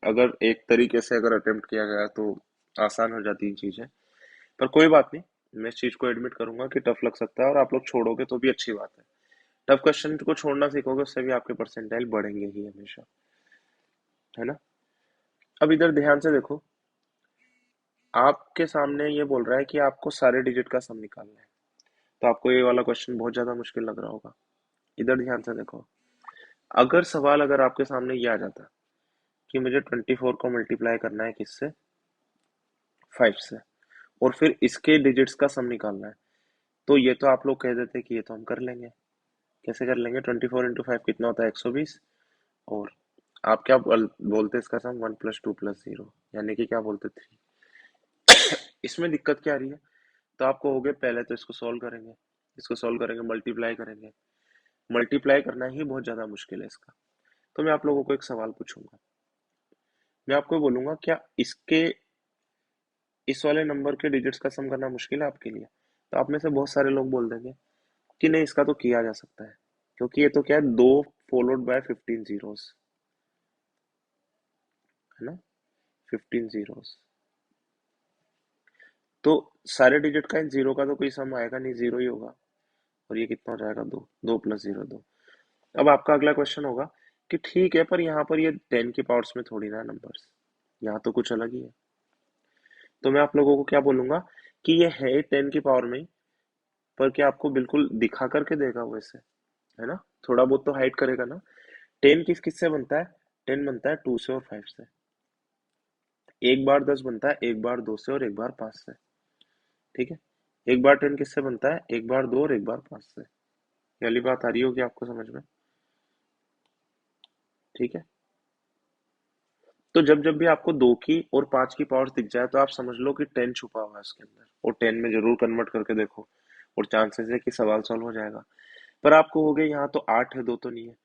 अगर एक तरीके से अगर अटेम्प्ट किया गया तो आसान हो जाती है चीजें। पर कोई बात नहीं, मैं इस चीज को एडमिट करूंगा कि टफ लग सकता है, और आप लोग छोड़ोगे तो भी अच्छी बात है। टफ क्वेश्चन को छोड़ना सीखोगे, उससे भी आपके परसेंटाइल बढ़ेंगे ही हमेशा, है ना। अब इधर ध्यान से देखो, आपके सामने ये बोल रहा है कि आपको सारे डिजिट का सम निकालना है। तो आपको ये वाला क्वेश्चन बहुत ज्यादा मुश्किल लग रहा होगा। इधर ध्यान से देखो, अगर आपके सामने ये आ जाता कि मुझे 24 को मल्टीप्लाई करना है किससे? 5 से, और फिर इसके डिजिट्स का सम निकालना है, तो ये तो आप लोग कह देते कि ये तो हम कर लेंगे। कैसे कर लेंगे? 24 × 5 कितना होता है? 120। और आप क्या बोलते इसका सम? 1 + 2 + 0, यानी कि क्या बोलते? 3। इसमें दिक्कत क्या आ रही है? तो आप कहोगे पहले तो इसको सॉल्व करेंगे, इसको सॉल्व करेंगे, मल्टीप्लाई करेंगे। मल्टीप्लाई करना ही बहुत ज्यादा मुश्किल है इसका। तो मैं आप लोगों को एक सवाल पूछूंगा, मैं आपको बोलूंगा क्या इसके, इस वाले नंबर के डिजिट्स का सम करना मुश्किल है आपके लिए? तो आप में से बहुत सारे लोग बोल देंगे कि नहीं, इसका तो किया जा सकता है, क्योंकि ये तो क्या है, 2 फॉलोड बाय 15 जीरोस, है ना, 15 जीरोस। तो सारे डिजिट का इन जीरो का तो कोई सम आएगा नहीं, जीरो ही होगा। और ये कितना हो जाएगा? 2, 2 + 0 2। अब आपका अगला क्वेश्चन होगा कि ठीक है, पर यहाँ पर ये 10 की पावर्स में थोड़ी ना नंबर्स, यहाँ तो कुछ अलग ही है। तो मैं आप लोगों को क्या बोलूंगा कि ये है 10 की पावर में ही, पर क्या आपको बिल्कुल दिखा करके देगा वैसे, है ना? थोड़ा बहुत तो हाइड करेगा ना। 10 किस किस से बनता है? 10 बनता है 2 से और 5 से। एक बार 10 बनता है एक बार 2 से और एक बार 5 से। ठीक है। एक बार 10 किससे बनता है? एक बार 2 और एक बार 5 से। ये वाली बात आ रही होगी आपको समझ में? ठीक है। तो जब जब भी आपको 2 की और 5 की पावर दिख जाए तो आप समझ लो कि 10 छुपा हुआ है उसके अंदर, और 10 में जरूर कन्वर्ट करके देखो, और चांसेस है कि सवाल सॉल्व हो जाएगा। पर आपको हो गया यहाँ तो 8 है, 2 तो नहीं है।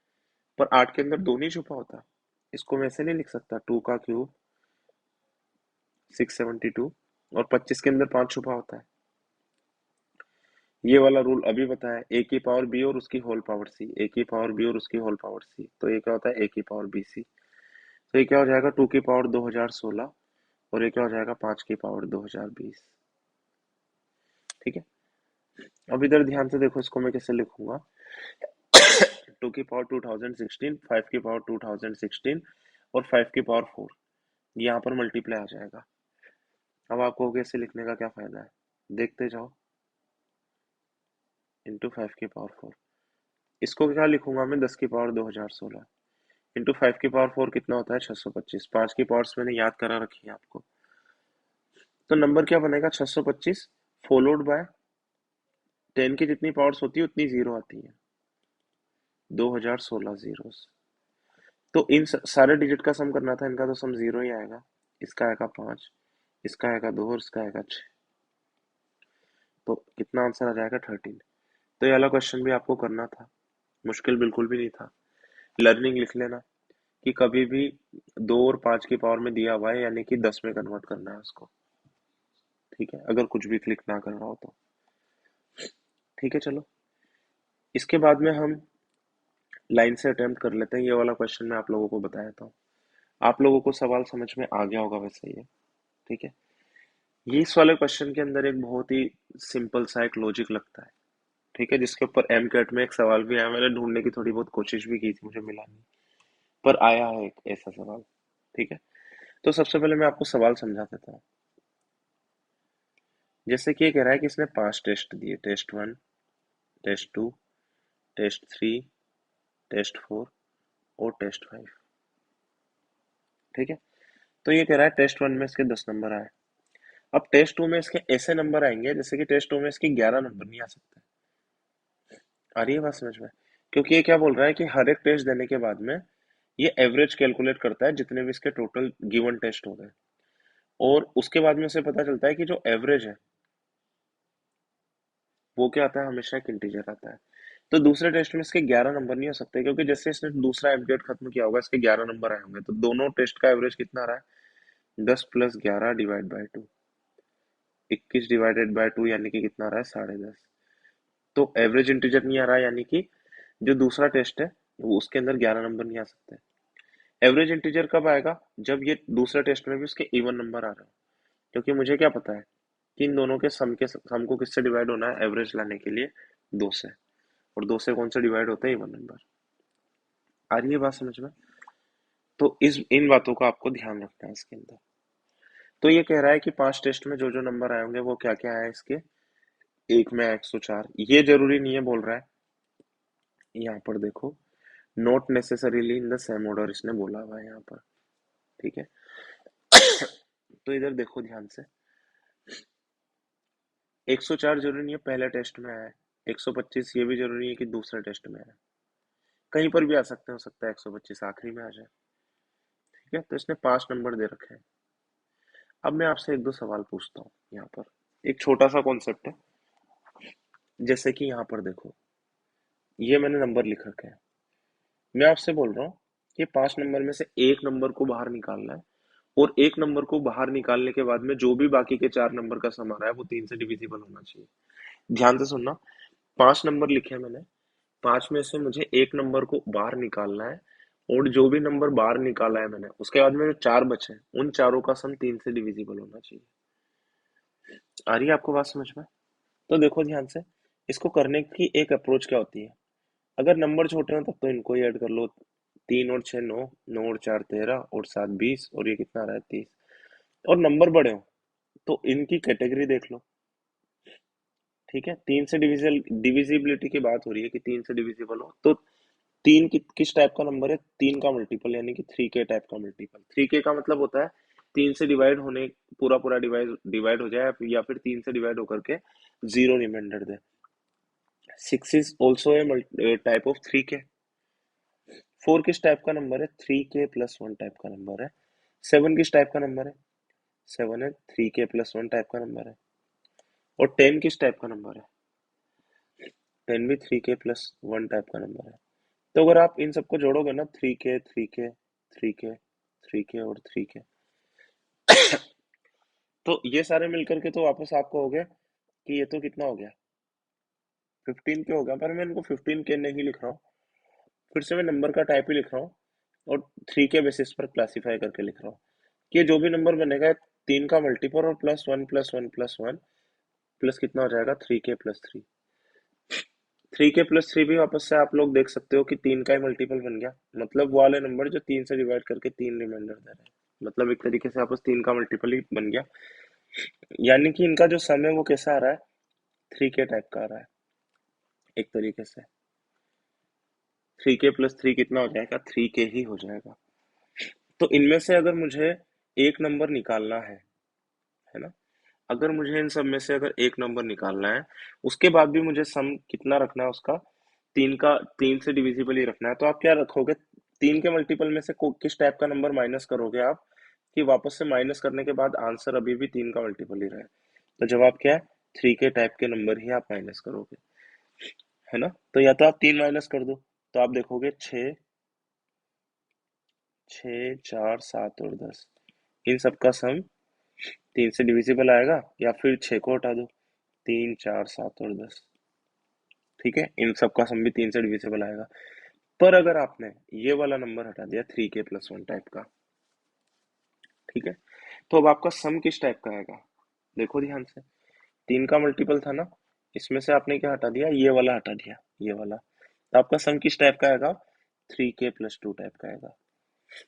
पर 8 के अंदर 2 नहीं छुपा होता। इसको मैं ऐसे नहीं लिख सकता, 2 का क्यूब 672, और 25 के अंदर 5 छुपा होता है। ये वाला रूल अभी बताया, ए की पावर बी और उसकी होल पावर सी, ए की पावर बी और उसकी होल पावर सी, तो ये क्या होता है? ए की पावर बी सी। तो ये क्या हो जाएगा? 2 की पावर 2016, और ये क्या हो जाएगा? 5 की पावर 2020। ठीक है। अब इधर ध्यान से देखो, इसको मैं कैसे लिखूंगा। 2 की पावर 2016, 5 की पावर 2016, और 5 की पावर 4, यहाँ पर मल्टीप्लाई आ जाएगा। अब आपको कैसे लिखने का क्या फायदा है? देखते जाओ। इंटू 5 की पावर 4, इसको क्या लिखूंगा मैं? 10 की पावर 2016 इंटू 5 की पावर 4 कितना होता है? 625। 5 की पावर्स मैंने याद करा रखी है आपको। तो नंबर क्या बनेगा? 625 फॉलोड बाय 10 की जितनी पावर्स होती है उतनी जीरो आती है, 2016 जीरो। तो इन सारे डिजिट का सम करना था, इनका तो सम जीरो ही आएगा। इसका आएगा 5, इसका आएगा 2 और इसका आएगा 6। तो कितना आंसर आ जाएगा? 13। तो ये वाला क्वेश्चन भी आपको करना था, मुश्किल बिल्कुल भी नहीं था। लर्निंग लिख लेना कि कभी भी 2 और 5 की पावर में दिया हुआ है यानी कि 10 में कन्वर्ट करना है उसको। ठीक है, अगर कुछ भी क्लिक ना कर रहा हो तो। ठीक है, चलो। इसके बाद में हम लाइन से अटेम्प्ट कर लेते हैं। ये वाला क्वेश्चन मैं आप लोगों को बताया था, आप लोगों को सवाल समझ में आ गया होगा वैसे ये। ठीक है। ये इस वाले क्वेश्चन के अंदर एक बहुत ही सिंपल सा एक लॉजिक लगता है। ठीक है, जिसके ऊपर एम कैट में एक सवाल भी आया, मैंने ढूंढने की थोड़ी बहुत कोशिश भी की थी, मुझे मिला नहीं, पर आया है एक ऐसा सवाल। ठीक है। तो सबसे पहले मैं आपको सवाल समझा देता हूँ। जैसे कि ये कह रहा है कि इसने 5 टेस्ट दिए, टेस्ट 1, टेस्ट 2, टेस्ट 3, टेस्ट 4 और टेस्ट 5। ठीक है। तो ये कह रहा है टेस्ट 1 में इसके 10 नंबर आए। अब टेस्ट 2 में इसके ऐसे नंबर आएंगे जैसे कि टेस्ट 2 में इसके 11 नंबर नहीं आ सकते। आ रही है बात समझ में? क्योंकि ये क्या बोल रहा है कि हर एक टेस्ट देने के बाद में ये एवरेज कैलकुलेट करता है जितने भी इसके टोटल गिवन टेस्ट हो गए, और उसके बाद में उसे पता चलता है कि जो एवरेज है वो क्या आता है? हमेशा एक इंटीजर आता है। तो दूसरे टेस्ट में इसके 11 नंबर नहीं हो सकते, क्योंकि जैसे इसने दूसरा एमकेट खत्म किया होगा इसके 11 नंबर आए होंगे, तो दोनों टेस्ट का एवरेज कितना आ रहा है? 10 plus 11 divide by 2, 21 divided by 2 यानी कि कितना आ रहा है? 10.5। तो एवरेज इंटीजर नहीं आ रहा है, यानी कि जो दूसरा टेस्ट है वो उसके अंदर 11 नंबर नहीं आ सकते। एवरेज इंटीजर कब आएगा? जब ये दूसरे टेस्ट में भी उसके इवन नंबर आ रहे हो। क्योंकि मुझे क्या पता है कि इन दोनों के सम को किससे डिवाइड होना है एवरेज लाने के लिए? 2 से। और 2 से कौन से डिवाइड होता है? Even number. आ रही है बात समझ में? तो इस इन बातों का आपको ध्यान रखना है इसके अंदर। तो ये कह रहा है कि 5 टेस्ट में जो जो नंबर आए होंगे वो क्या क्या है इसके। एक में 104, ये जरूरी नहीं है बोल रहा है। यहाँ पर देखो, not necessarily in the same order इसने बोला हुआ है यहाँ पर। ठीक है। तो इधर देखो ध्यान से, 104 जरूरी नहीं है पहले टेस्ट में आया है, 125 ये भी जरूरी है कि दूसरे टेस्ट में आया है, कहीं पर भी आ सकते हैं, हो सकता है 125 आखिरी में आ जाए। ठीक है। तो इसने 5 नंबर दे रखे हैं। अब मैं आपसे एक दो सवाल पूछता हूँ यहाँ पर। एक छोटा सा कॉन्सेप्ट है। जैसे कि यहाँ पर देखो, ये मैंने नंबर लिख रखे हैं। मैं आपसे बोल रहा हूँ कि 5 नंबर में से एक नंबर को बाहर निकालना है, और एक नंबर को बाहर निकालने के बाद में जो भी बाकी के 4 नंबर का सम आ रहा है वो 3 से डिविजिबल होना चाहिए। ध्यान से सुनना। 5 नंबर लिखे हैं मैंने, 5 में से मुझे एक नंबर को बाहर निकालना है, और जो भी नंबर बाहर निकाला है मैंने उसके बाद में जो 4 बचे हैं उन चारों का सम 3 से डिविजिबल होना चाहिए। आ रही है आपको बात समझ में? तो देखो ध्यान से, इसको करने की एक अप्रोच क्या होती है। अगर नंबर छोटे हो तब तो इनको ही ऐड कर लो, तीन और छः नौ, नौ और चार 13 और सात 20, और ये कितना आ रहा है 30। और नंबर बड़े हो तो इनकी कैटेगरी देख लो। ठीक है, तीन से डिविजल डिविजिबिलिटी की बात हो रही है कि तीन से डिविजिबल हो, तो तीन किस टाइप का नंबर है, तीन का मल्टीपल, यानी कि थ्री के टाइप का मल्टीपल। थ्री के का मतलब होता है तीन से डिवाइड होने, पूरा पूरा डिवाइड डिवाइड हो जाए, या फिर तीन से डिवाइड होकर के zero reminder they. Six is also a type of three के। फोर किस टाइप का नंबर है, थ्री के प्लस वन टाइप का नंबर है। सेवन किस टाइप का नंबर है, सेवन है थ्री के प्लस वन टाइप का नंबर है। और टेन किस टाइप का नंबर है, टेन भी थ्री के प्लस वन टाइप का नंबर है। तो अगर आप इन सबको जोड़ोगे ना, थ्री के थ्री के थ्री के थ्री के और थ्री के, तो ये सारे मिलकर के तो वापस आपको हो गया कि ये तो कितना हो गया, 15 के हो गया। पर मैं इनको 15 के नहीं लिख रहा हूँ, फिर से मैं नंबर का टाइप ही लिख रहा हूँ, और थ्री के बेसिस पर क्लासिफाई करके लिख रहा हूँ कि ये जो भी नंबर बनेगा तीन का मल्टीपल और plus one plus one plus one, plus कितना हो जाएगा, थ्री के प्लस थ्री। थ्री के प्लस थ्री भी वापस से आप लोग देख सकते हो कि तीन का ही मल्टीपल बन गया, मतलब वो वाले नंबर जो तीन से डिवाइड करके तीन रिमाइंडर दे रहे हैं, मतलब एक तरीके से आपस तीन का मल्टीपल ही बन गया। यानी कि इनका जो सम है वो कैसा आ रहा है, थ्री के टाइप का आ रहा है एक तरीके से। थ्री के प्लस थ्री कितना हो जाएगा, थ्री के ही हो जाएगा। तो इनमें से अगर मुझे एक नंबर निकालना है ना, अगर मुझे इन सब में से अगर एक नंबर निकालना है, उसके बाद भी मुझे सम कितना रखना है उसका, तीन का, तीन से डिविजिबल ही रखना है, तो आप क्या रखोगे, तीन के मल्टीपल में से किस टाइप का नंबर माइनस करोगे आप, कि वापस से माइनस करने के बाद आंसर अभी भी तीन का मल्टीपल ही रहे। तो जवाब क्या है, थ्री के टाइप के नंबर ही आप माइनस करोगे, है ना। तो या तो आप तीन माइनस कर दो, तो आप देखोगे छः, छः चार सात और दस, इन सबका सम तीन से डिविजिबल आएगा, या फिर छः को हटा दो, तीन चार सात और दस। ठीक है, इन सबका सम भी तीन से डिविजिबल आएगा। पर अगर आपने ये वाला नंबर हटा दिया थ्री के प्लस वन टाइप का, ठीक है, तो अब आपका सम किस टाइप का आएगा, देखो ध्यान से, तीन का मल्टीपल था ना, इसमें से आपने क्या हटा दिया, ये वाला हटा दिया, ये वाला, तो आपका सम किस टाइप का आएगा, थ्री के प्लस टू टाइप का आएगा,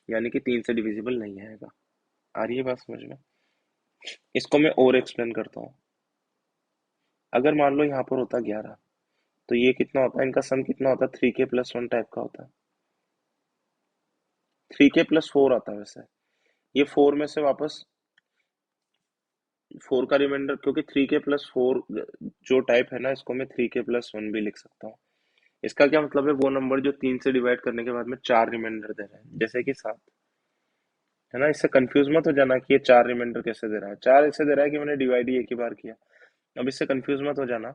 यानी कि तीन से डिविजिबल नहीं आएगा। आ रही है बात समझ में। इसको मैं और एक्सप्लेन करता हूँ। अगर मान लो यहाँ पर होता 11, तो ये कितना होता है, इनका सम कितना होता है, थ्री के प्लस वन टाइप का होता है, थ्री के प्लस फोर आता है वैसे। ये फोर में से वापस फोर का रिमाइंडर, क्योंकि थ्री के प्लस फोर जो टाइप है ना, इसको मैं थ्री के प्लस वन भी लिख सकता हूँ। इसका क्या मतलब है, वो नंबर जो तीन से डिवाइड करने के बाद में चार रिमाइंडर दे रहा है, जैसे कि सात, है ना। इससे कंफ्यूज मत हो जाना कि ये चार रिमाइंडर कैसे दे रहा है, चार ऐसे दे रहा है कि मैंने डिवाइड ही एक ही बार किया। अब इससे कंफ्यूज मत हो जाना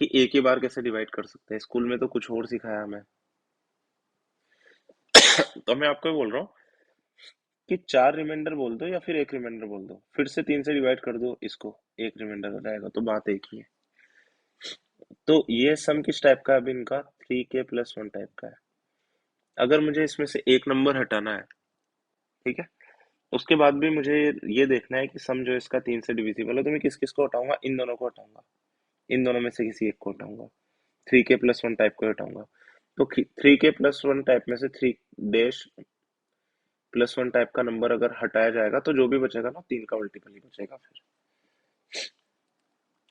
कि एक ही बार कैसे डिवाइड कर सकते हैं, स्कूल में तो कुछ और सिखाया हमें। तो मैं आपको ये बोल रहा हूँ कि चार रिमाइंडर बोल दो या फिर एक रिमाइंडर बोल दो, फिर से तीन से डिवाइड कर दो इसको, एक रिमाइंडर हो जाएगा, तो बात एक ही है। तो ये सम किस टाइप का है, अभी इनका थ्री के प्लस वन टाइप का है। अगर मुझे इसमें से एक नंबर हटाना है, ठीक है, उसके बाद भी मुझे ये देखना है कि सम जो इसका तीन से डिविजिबल है, तो मैं किस किस को हटाऊंगा, इन दोनों को हटाऊंगा, इन दोनों में से किसी एक को हटाऊंगा, थ्री के प्लस वन टाइप को हटाऊंगा। तो थ्री के प्लस वन टाइप में से three dash plus one type का नंबर अगर हटाया जाएगा, तो जो भी बचेगा ना, तीन का मल्टीपल ही बचेगा फिर।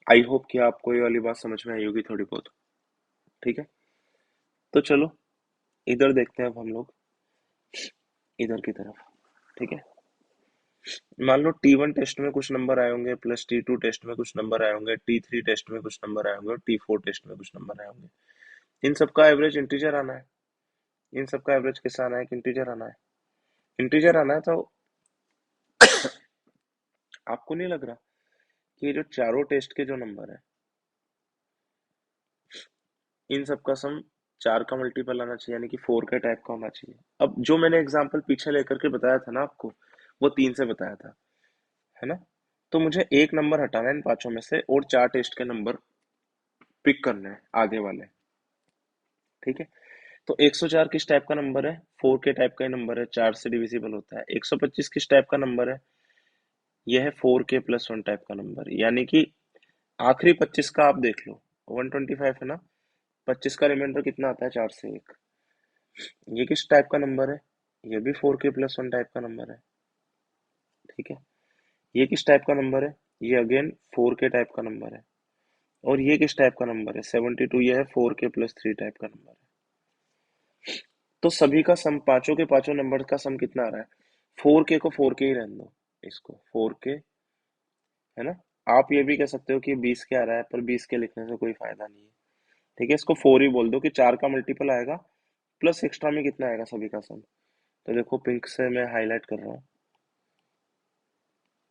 आई होप कि आपको ये वाली बात समझ में आई होगी थोड़ी बहुत। ठीक है, तो चलो इधर देखते हैं अब हम लोग, इधर की तरफ। ठीक है, मान लो T1 टेस्ट में कुछ नंबर आए होंगे, प्लस T2 टेस्ट में कुछ नंबर आए होंगे, T3 टेस्ट में कुछ नंबर आए होंगे, और T4 टेस्ट में कुछ नंबर आए होंगे। इन सबका एवरेज इंटीजर आना है। इन सबका एवरेज कैसा आना है, कि इंटीजर आना है। इंटीजर आना है, तो आपको नहीं लग रहा कि ये जो चारों टेस्ट के जो नंबर है, इन सबका सम चार का मल्टीपल आना चाहिए, यानी कि फोर के टाइप का होना चाहिए। अब जो मैंने एग्जाम्पल पीछे लेकर के बताया था ना आपको, वो तीन से बताया था, है ना। तो मुझे एक नंबर हटाना है इन पांचों में से, और चार टेस्ट के नंबर पिक करने हैं आगे वाले। ठीक है, तो 104 किस टाइप का नंबर है, फोर के टाइप का ही नंबर है, चार से डिविजिबल होता है। 125 किस टाइप का नंबर है, यह है फोर के प्लस वन टाइप का नंबर, यानी कि आखिरी 25 का आप देख लो, 125 है ना, 25 का रिमाइंडर कितना आता है, चार से एक, ये किस टाइप का नंबर है? ये भी 4k+1 टाइप का नंबर है। ठीक है। ये किस टाइप का नंबर है? ये अगेन 4k टाइप का नंबर है। और ये किस टाइप का नंबर है? 72। ये है 4k+3 टाइप का नंबर है। तो सभी का सम, पांचों के पांचों नंबर का सम कितना आ रहा है? 4k को 4k ही रहने दो, इसको 4k, है ना। आप ये भी कह सकते हो कि 20k आ रहा है, पर 20k लिखने से कोई फायदा नहीं है। ठीक है, इसको 4 ही बोल दो कि 4 का मल्टीपल आएगा प्लस एक्स्ट्रा में कितना आएगा सभी का सम। तो देखो पिंक से मैं हाईलाइट कर रहा हूँ।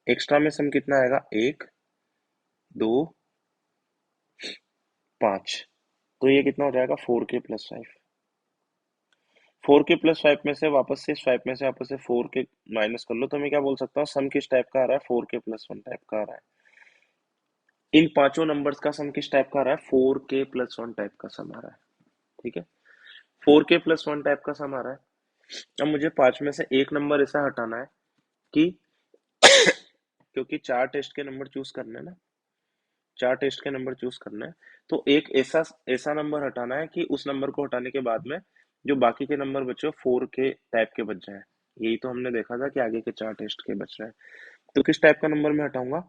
एक्स्ट्रा में सम कितना आएगा? 1, 2, 5। तो ये कितना हो जाएगा? 4k+5। 4k+5 में से वापस से, स्वाइप में से वापस से 4k माइनस कर लो, तो मैं क्या बोल सकता हूँ? सम किस टाइप का आ रहा है? 4k+1 टाइप का आ रहा है। इन पांचों नंबर्स का सम किस टाइप का आ रहा है? 4k+1 टाइप का सम आ रहा है। ठीक है, 4k+1 टाइप का सम आ रहा है। अब मुझे पांच में से एक नंबर ऐसा हटाना है कि, क्योंकि चार टेस्ट के नंबर चूज करने हैं ना, चार टेस्ट के नंबर चूज करना है, तो एक ऐसा ऐसा नंबर हटाना है कि उस नंबर को हटाने के बाद में जो बाकी के नंबर बचे 4k टाइप के बच जाए। यही तो हमने देखा था कि आगे के चार टेस्ट के बच रहे हैं। तो किस टाइप का नंबर मैं हटाऊंगा?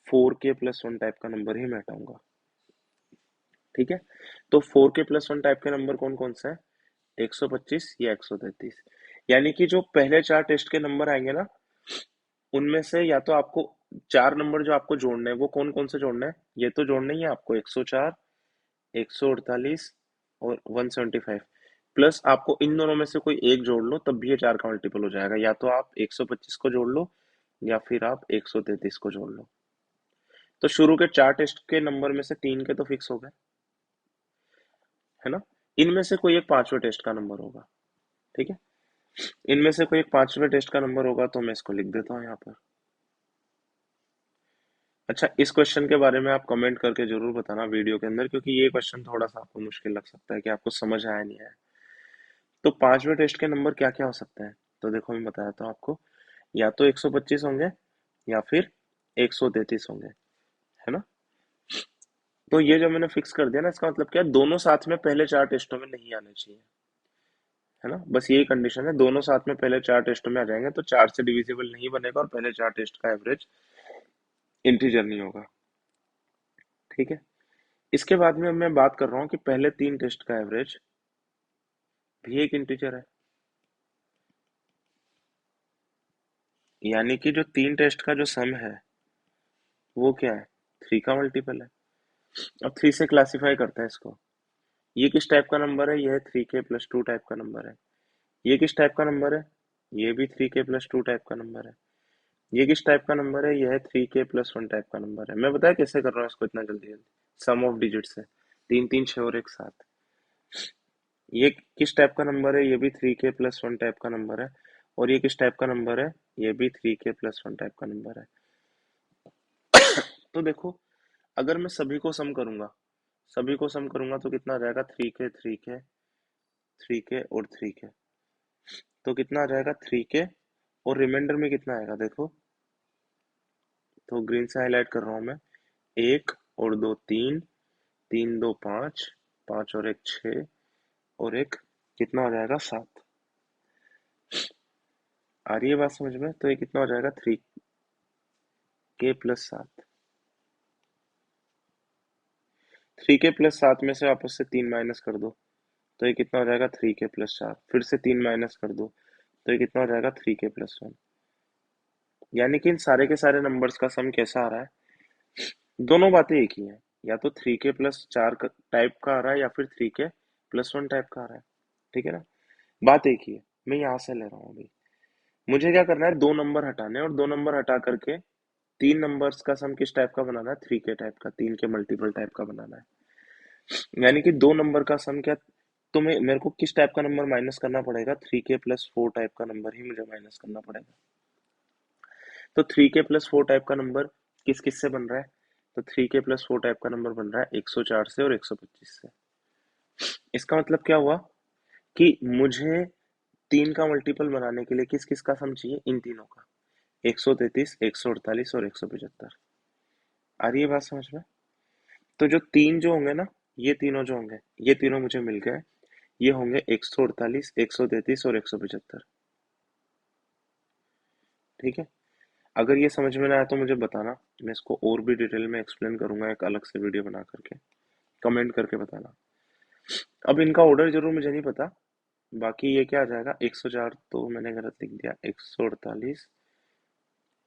4k+1 टाइप का नंबर ही मैं हटाऊंगा। ठीक है, तो 4k+1 टाइप के नंबर कौन कौन सा है? 125 या 133। यानी कि जो पहले चार टेस्ट के नंबर आएंगे ना, उनमें से या तो आपको चार नंबर जो आपको जोड़ने हैं वो कौन कौन से जोड़ने हैं? ये तो जोड़ने ही है आपको, 104, 148 और 175। प्लस आपको इन दोनों में से कोई एक जोड़ लो, तब भी ये चार का मल्टीपल हो जाएगा। या तो आप 125 को जोड़ लो, या फिर आप 133 को जोड़ लो। तो शुरू के चार टेस्ट के नंबर में से तीन के तो फिक्स हो गए, है ना। इनमें से कोई एक पांचवें टेस्ट का नंबर होगा। ठीक है, इनमें से कोई एक पांचवें टेस्ट का नंबर होगा, तो मैं इसको लिख देता हूँ यहाँ पर। अच्छा, इस क्वेश्चन के बारे में आप कमेंट करके जरूर बताना वीडियो के अंदर, क्योंकि ये क्वेश्चन थोड़ा सा आपको मुश्किल लग सकता है कि आपको समझ आया नहीं आया। तो पांचवें टेस्ट के नंबर क्या क्या हो सकते हैं? तो देखो मैं बताया था आपको, या तो 125 होंगे, या फिर 133 होंगे, है ना। तो ये जो मैंने फिक्स कर दिया ना, इसका मतलब क्या है? दोनों साथ में पहले चार टेस्टों में नहीं आने चाहिए, है ना। बस यही कंडीशन है, दोनों साथ में पहले चार टेस्टों में आ जाएंगे तो चार से डिविजिबल नहीं बनेगा और पहले चार टेस्ट का एवरेज इंटीजर नहीं होगा। ठीक है, इसके बाद में मैं बात कर रहा हूँ कि पहले तीन टेस्ट का एवरेज भी एक इंटीजर है। यानी कि जो तीन टेस्ट का जो सम है वो क्या है? थ्री का मल्टीपल है। अब थ्री से क्लासिफाई करते हैं इसको। ये किस टाइप का नंबर है? ये है 3k+2 टाइप का नंबर है। ये किस टाइप का नंबर है? ये भी 3k+2 टाइप का नंबर है। ये किस टाइप का नंबर है? ये है 3k+1 टाइप का नंबर है। मैं बताया कैसे कर रहा हूँ इसको इतना जल्दी जल्दी? सम ऑफ डिजिट से, तीन तीन छह और एक साथ। ये किस टाइप का नंबर है? ये भी 3k+1 टाइप का नंबर है। और ये किस टाइप का नंबर है? ये भी 3k+1 टाइप का नंबर है। तो देखो, अगर मैं सभी को सम करूंगा तो कितना आ जाएगा? 3k, 3k, 3k और 3k। तो कितना आ जाएगा? 3k। और रिमाइंडर में कितना आएगा देखो, तो ग्रीन से हाईलाइट कर रहा हूँ मैं। एक और दो तीन, तीन दो पाँच, पाँच और एक छः, और एक कितना हो जाएगा? 7। आ रही है बात समझ में? तो ये कितना हो जाएगा? 3k+7। 3k+7 में से वापस से तीन माइनस कर दो, तो ये कितना हो जाएगा? 3k+4। फिर से तीन माइनस कर दो, तो ये कितना हो जाएगा? 3k+1। यानी कि इन सारे के सारे नंबर्स का सम कैसा आ रहा है? दोनों बातें एक ही है, या तो 3k+4 टाइप का आ रहा है, या फिर 3k+1 टाइप का आ रहा है। ठीक है ना, बात एक ही है। मैं यहाँ से ले रहा हूँ अभी। मुझे क्या करना है? दो नंबर हटाने हैं, और दो नंबर हटा करके तीन नंबर्स का सम किस टाइप का बनाना है? 3k टाइप का, तीन के मल्टीपल टाइप का बनाना है। यानी कि दो नंबर का सम क्या, तुम्हें मेरे को किस टाइप का नंबर माइनस करना पड़ेगा? 3k+4 टाइप का नंबर ही मुझे माइनस करना पड़ेगा। तो 3k+4 टाइप का नंबर किस किस से बन रहा है? तो 3k+4 टाइप का नंबर बन रहा है 104 से और 125 से। इसका मतलब क्या हुआ कि मुझे तीन का मल्टीपल बनाने के लिए किस किस का सम चाहिए? इन तीनों का, 133, 148 और 175। आ रही है बात समझ में? तो जो तीन जो होंगे ना, ये तीनों जो होंगे, ये तीनों मुझे मिल गए। ये होंगे 148, 133 और 175। ठीक है, अगर ये समझ में ना आया तो मुझे बताना, मैं इसको और भी डिटेल में एक्सप्लेन करूंगा एक अलग से वीडियो बना करके। कमेंट करके बताना। अब इनका ऑर्डर जरूर मुझे नहीं पता। बाकी ये क्या आ जाएगा, 104 तो मैंने गलत लिख दिया, 148,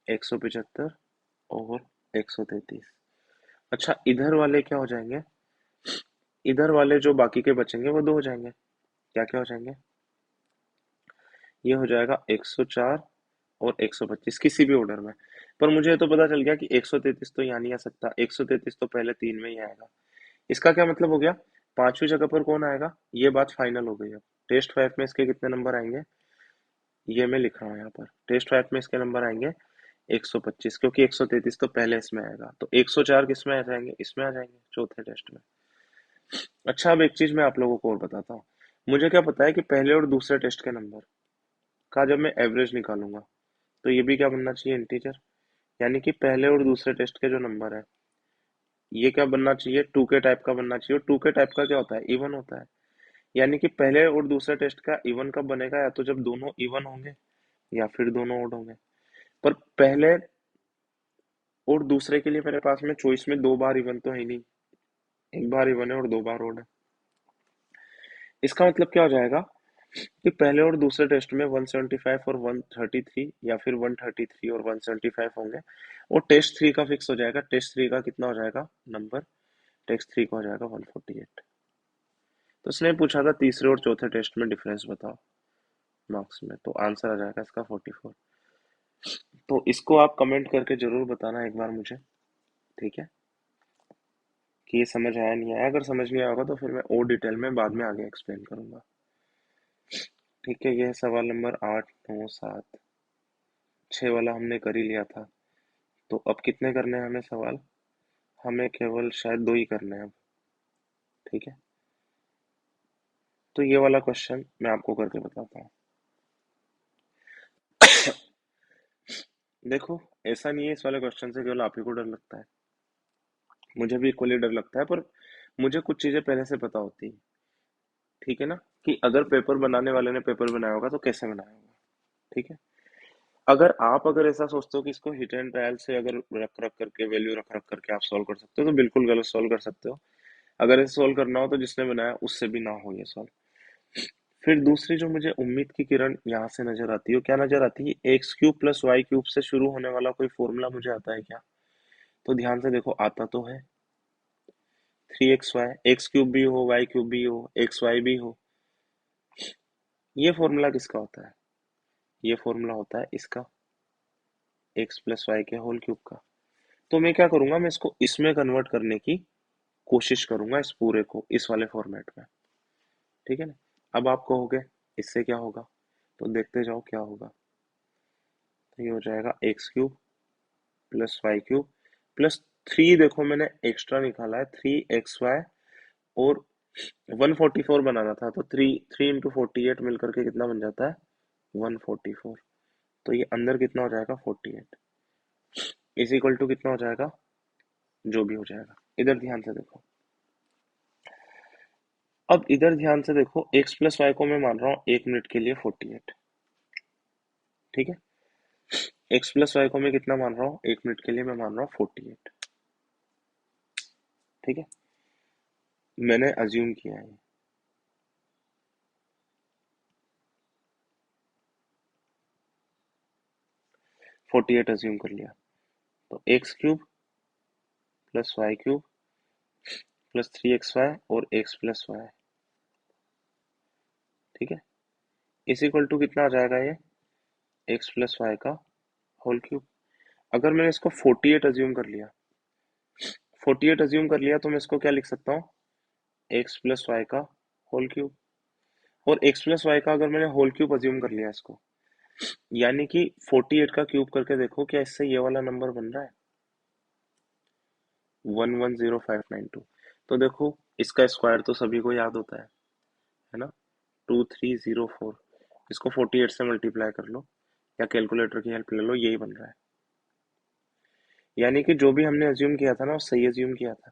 175 और 133। अच्छा, इधर वाले क्या हो जाएंगे, इधर वाले जो बाकी के बचेंगे वो दो हो जाएंगे। क्या क्या हो जाएंगे, ये हो जाएगा 104 और 125 किसी भी ऑर्डर में। पर मुझे ये तो पता चल गया कि 133 तो यहाँ नहीं आ सकता, 133 तो पहले तीन में ही आएगा। इसका क्या मतलब हो गया, पांचवी जगह पर कौन आएगा, ये बात फाइनल हो गई। अब टेस्ट 5 में इसके कितने नंबर आएंगे, ये मैं लिख रहा हूँ यहाँ पर। टेस्ट 5 में इसके नंबर आएंगे 125, क्योंकि 133 तो पहले इसमें आएगा, तो 104 किस में आ जाएंगे, इसमें आ जाएंगे चौथे टेस्ट में। अच्छा, अब एक चीज मैं आप लोगों को और बताता हूँ। मुझे क्या पता है कि पहले और दूसरे टेस्ट के नंबर का जब मैं एवरेज निकालूंगा तो ये भी क्या बनना चाहिए, इंटीजर। यानी कि पहले और दूसरे टेस्ट के जो नंबर है, ये क्या बनना चाहिए, टू के टाइप का बनना चाहिए। और टू के टाइप का क्या होता है, इवन होता है। यानी कि पहले और दूसरे टेस्ट का इवन कब बनेगा, या तो जब दोनों इवन होंगे या फिर दोनों ओड होंगे। पर पहले और दूसरे के लिए मेरे पास में चॉइस में दो बार इवन तो है ही नहीं, एक बार इवन है और दो बार ओड है। इसका मतलब क्या हो जाएगा कि पहले और दूसरे टेस्ट में 175 और 133 या फिर 133 और 175 होंगे। और टेस्ट थ्री का फिक्स हो जाएगा, टेस्ट थ्री का कितना हो जाएगा नंबर, टेस्ट थ्री का हो जाएगा 148। तो उसने पूछा था तीसरे और चौथे टेस्ट में डिफरेंस बताओ मार्क्स में, तो आंसर आ जाएगा इसका 44। तो इसको आप कमेंट करके जरूर बताना एक बार मुझे, ठीक है, कि ये समझ आया नहीं आया। अगर समझ नहीं आया होगा तो फिर मैं और डिटेल में बाद में आगे एक्सप्लेन करूंगा। ठीक है, ये है सवाल नंबर 8, 9, 7, 6 वाला हमने कर ही लिया था। तो अब कितने करने हैं हमें सवाल, हमें केवल शायद दो ही करने हैं अब। ठीक है, तो ये वाला क्वेश्चन मैं आपको करके बताता हूँ। देखो, ऐसा नहीं है इस वाले क्वेश्चन से केवल आप ही को डर लगता है, मुझे भी इक्वली डर लगता है। पर मुझे कुछ चीजें पहले से पता होती है, ठीक है ना, कि अगर पेपर बनाने वाले ने पेपर बनाया होगा तो कैसे बनाया होगा। ठीक है, अगर ऐसा सोचते हो कि इसको हिट एंड ट्रायल से अगर रख रख करके, वैल्यू रख रख करके आप सॉल्व कर सकते हो, तो बिल्कुल गलत सॉल्व कर सकते हो। अगर ऐसे सॉल्व करना हो तो जिसने बनाया उससे भी ना हो ये सॉल्व। फिर दूसरी जो मुझे उम्मीद की किरण यहाँ से नजर आती है, वो क्या नजर आती है, X cube plus Y cube से शुरू होने वाला कोई फॉर्मूला मुझे आता है क्या। तो ध्यान से देखो, आता तो है 3xy, एक्स क्यूब भी हो, वाई क्यूब भी हो, एक्स वाई भी हो। ये फॉर्मूला किसका होता है, ये फॉर्मूला होता है इसका, एक्स प्लस वाई के होल क्यूब का। तो मैं क्या करूंगा, मैं इसको इसमें कन्वर्ट करने की कोशिश करूंगा, इस पूरे को इस वाले फॉर्मेट में। ठीक है ना, अब आप कहोगे इससे क्या होगा, तो देखते जाओ क्या होगा। तो ये हो जाएगा X cube plus Y cube plus three, देखो मैंने एक्स्ट्रा निकाला है 3xy, और 144 बनाना था, तो थ्री थ्री इंटू 48 मिलकर के कितना बन जाता है, 144। तो ये अंदर कितना हो जाएगा, 48 इज इक्वल टू कितना हो जाएगा, जो भी हो जाएगा। इधर ध्यान से देखो, अब इधर ध्यान से देखो, एक्स प्लस वाई को मैं मान रहा हूँ एक मिनट के लिए 48। ठीक है, एक्स प्लस वाई को मैं कितना मान रहा हूँ, एक मिनट के लिए मैं मान रहा हूँ 48। ठीक है, मैंने अज्यूम किया है, 48 अज्यूम कर लिया। तो X cube plus Y cube plus 3xy और एक्स प्लस वाई। ठीक है, इस इक्वल टू कितना आ जाएगा ये, एक्स प्लस वाई का होल क्यूब। अगर मैंने इसको 48 अज्यूम कर लिया, 48 अज्यूम कर लिया, तो मैं इसको क्या लिख सकता हूँ, एक्स प्लस वाई का होल क्यूब। और एक्स प्लस वाई का अगर मैंने होल क्यूब अज्यूम कर लिया इसको, यानी कि 48 का क्यूब करके देखो क्या इससे ये वाला नंबर बन रहा है, 110592। तो देखो, इसका स्क्वायर तो सभी को याद होता है ना, 2304। इसको 48 से मल्टीप्लाई कर लो या कैलकुलेटर की हेल्प ले लो, यही बन रहा है। यानी कि जो भी हमने अज्यूम किया था ना, वो सही अज्यूम किया था।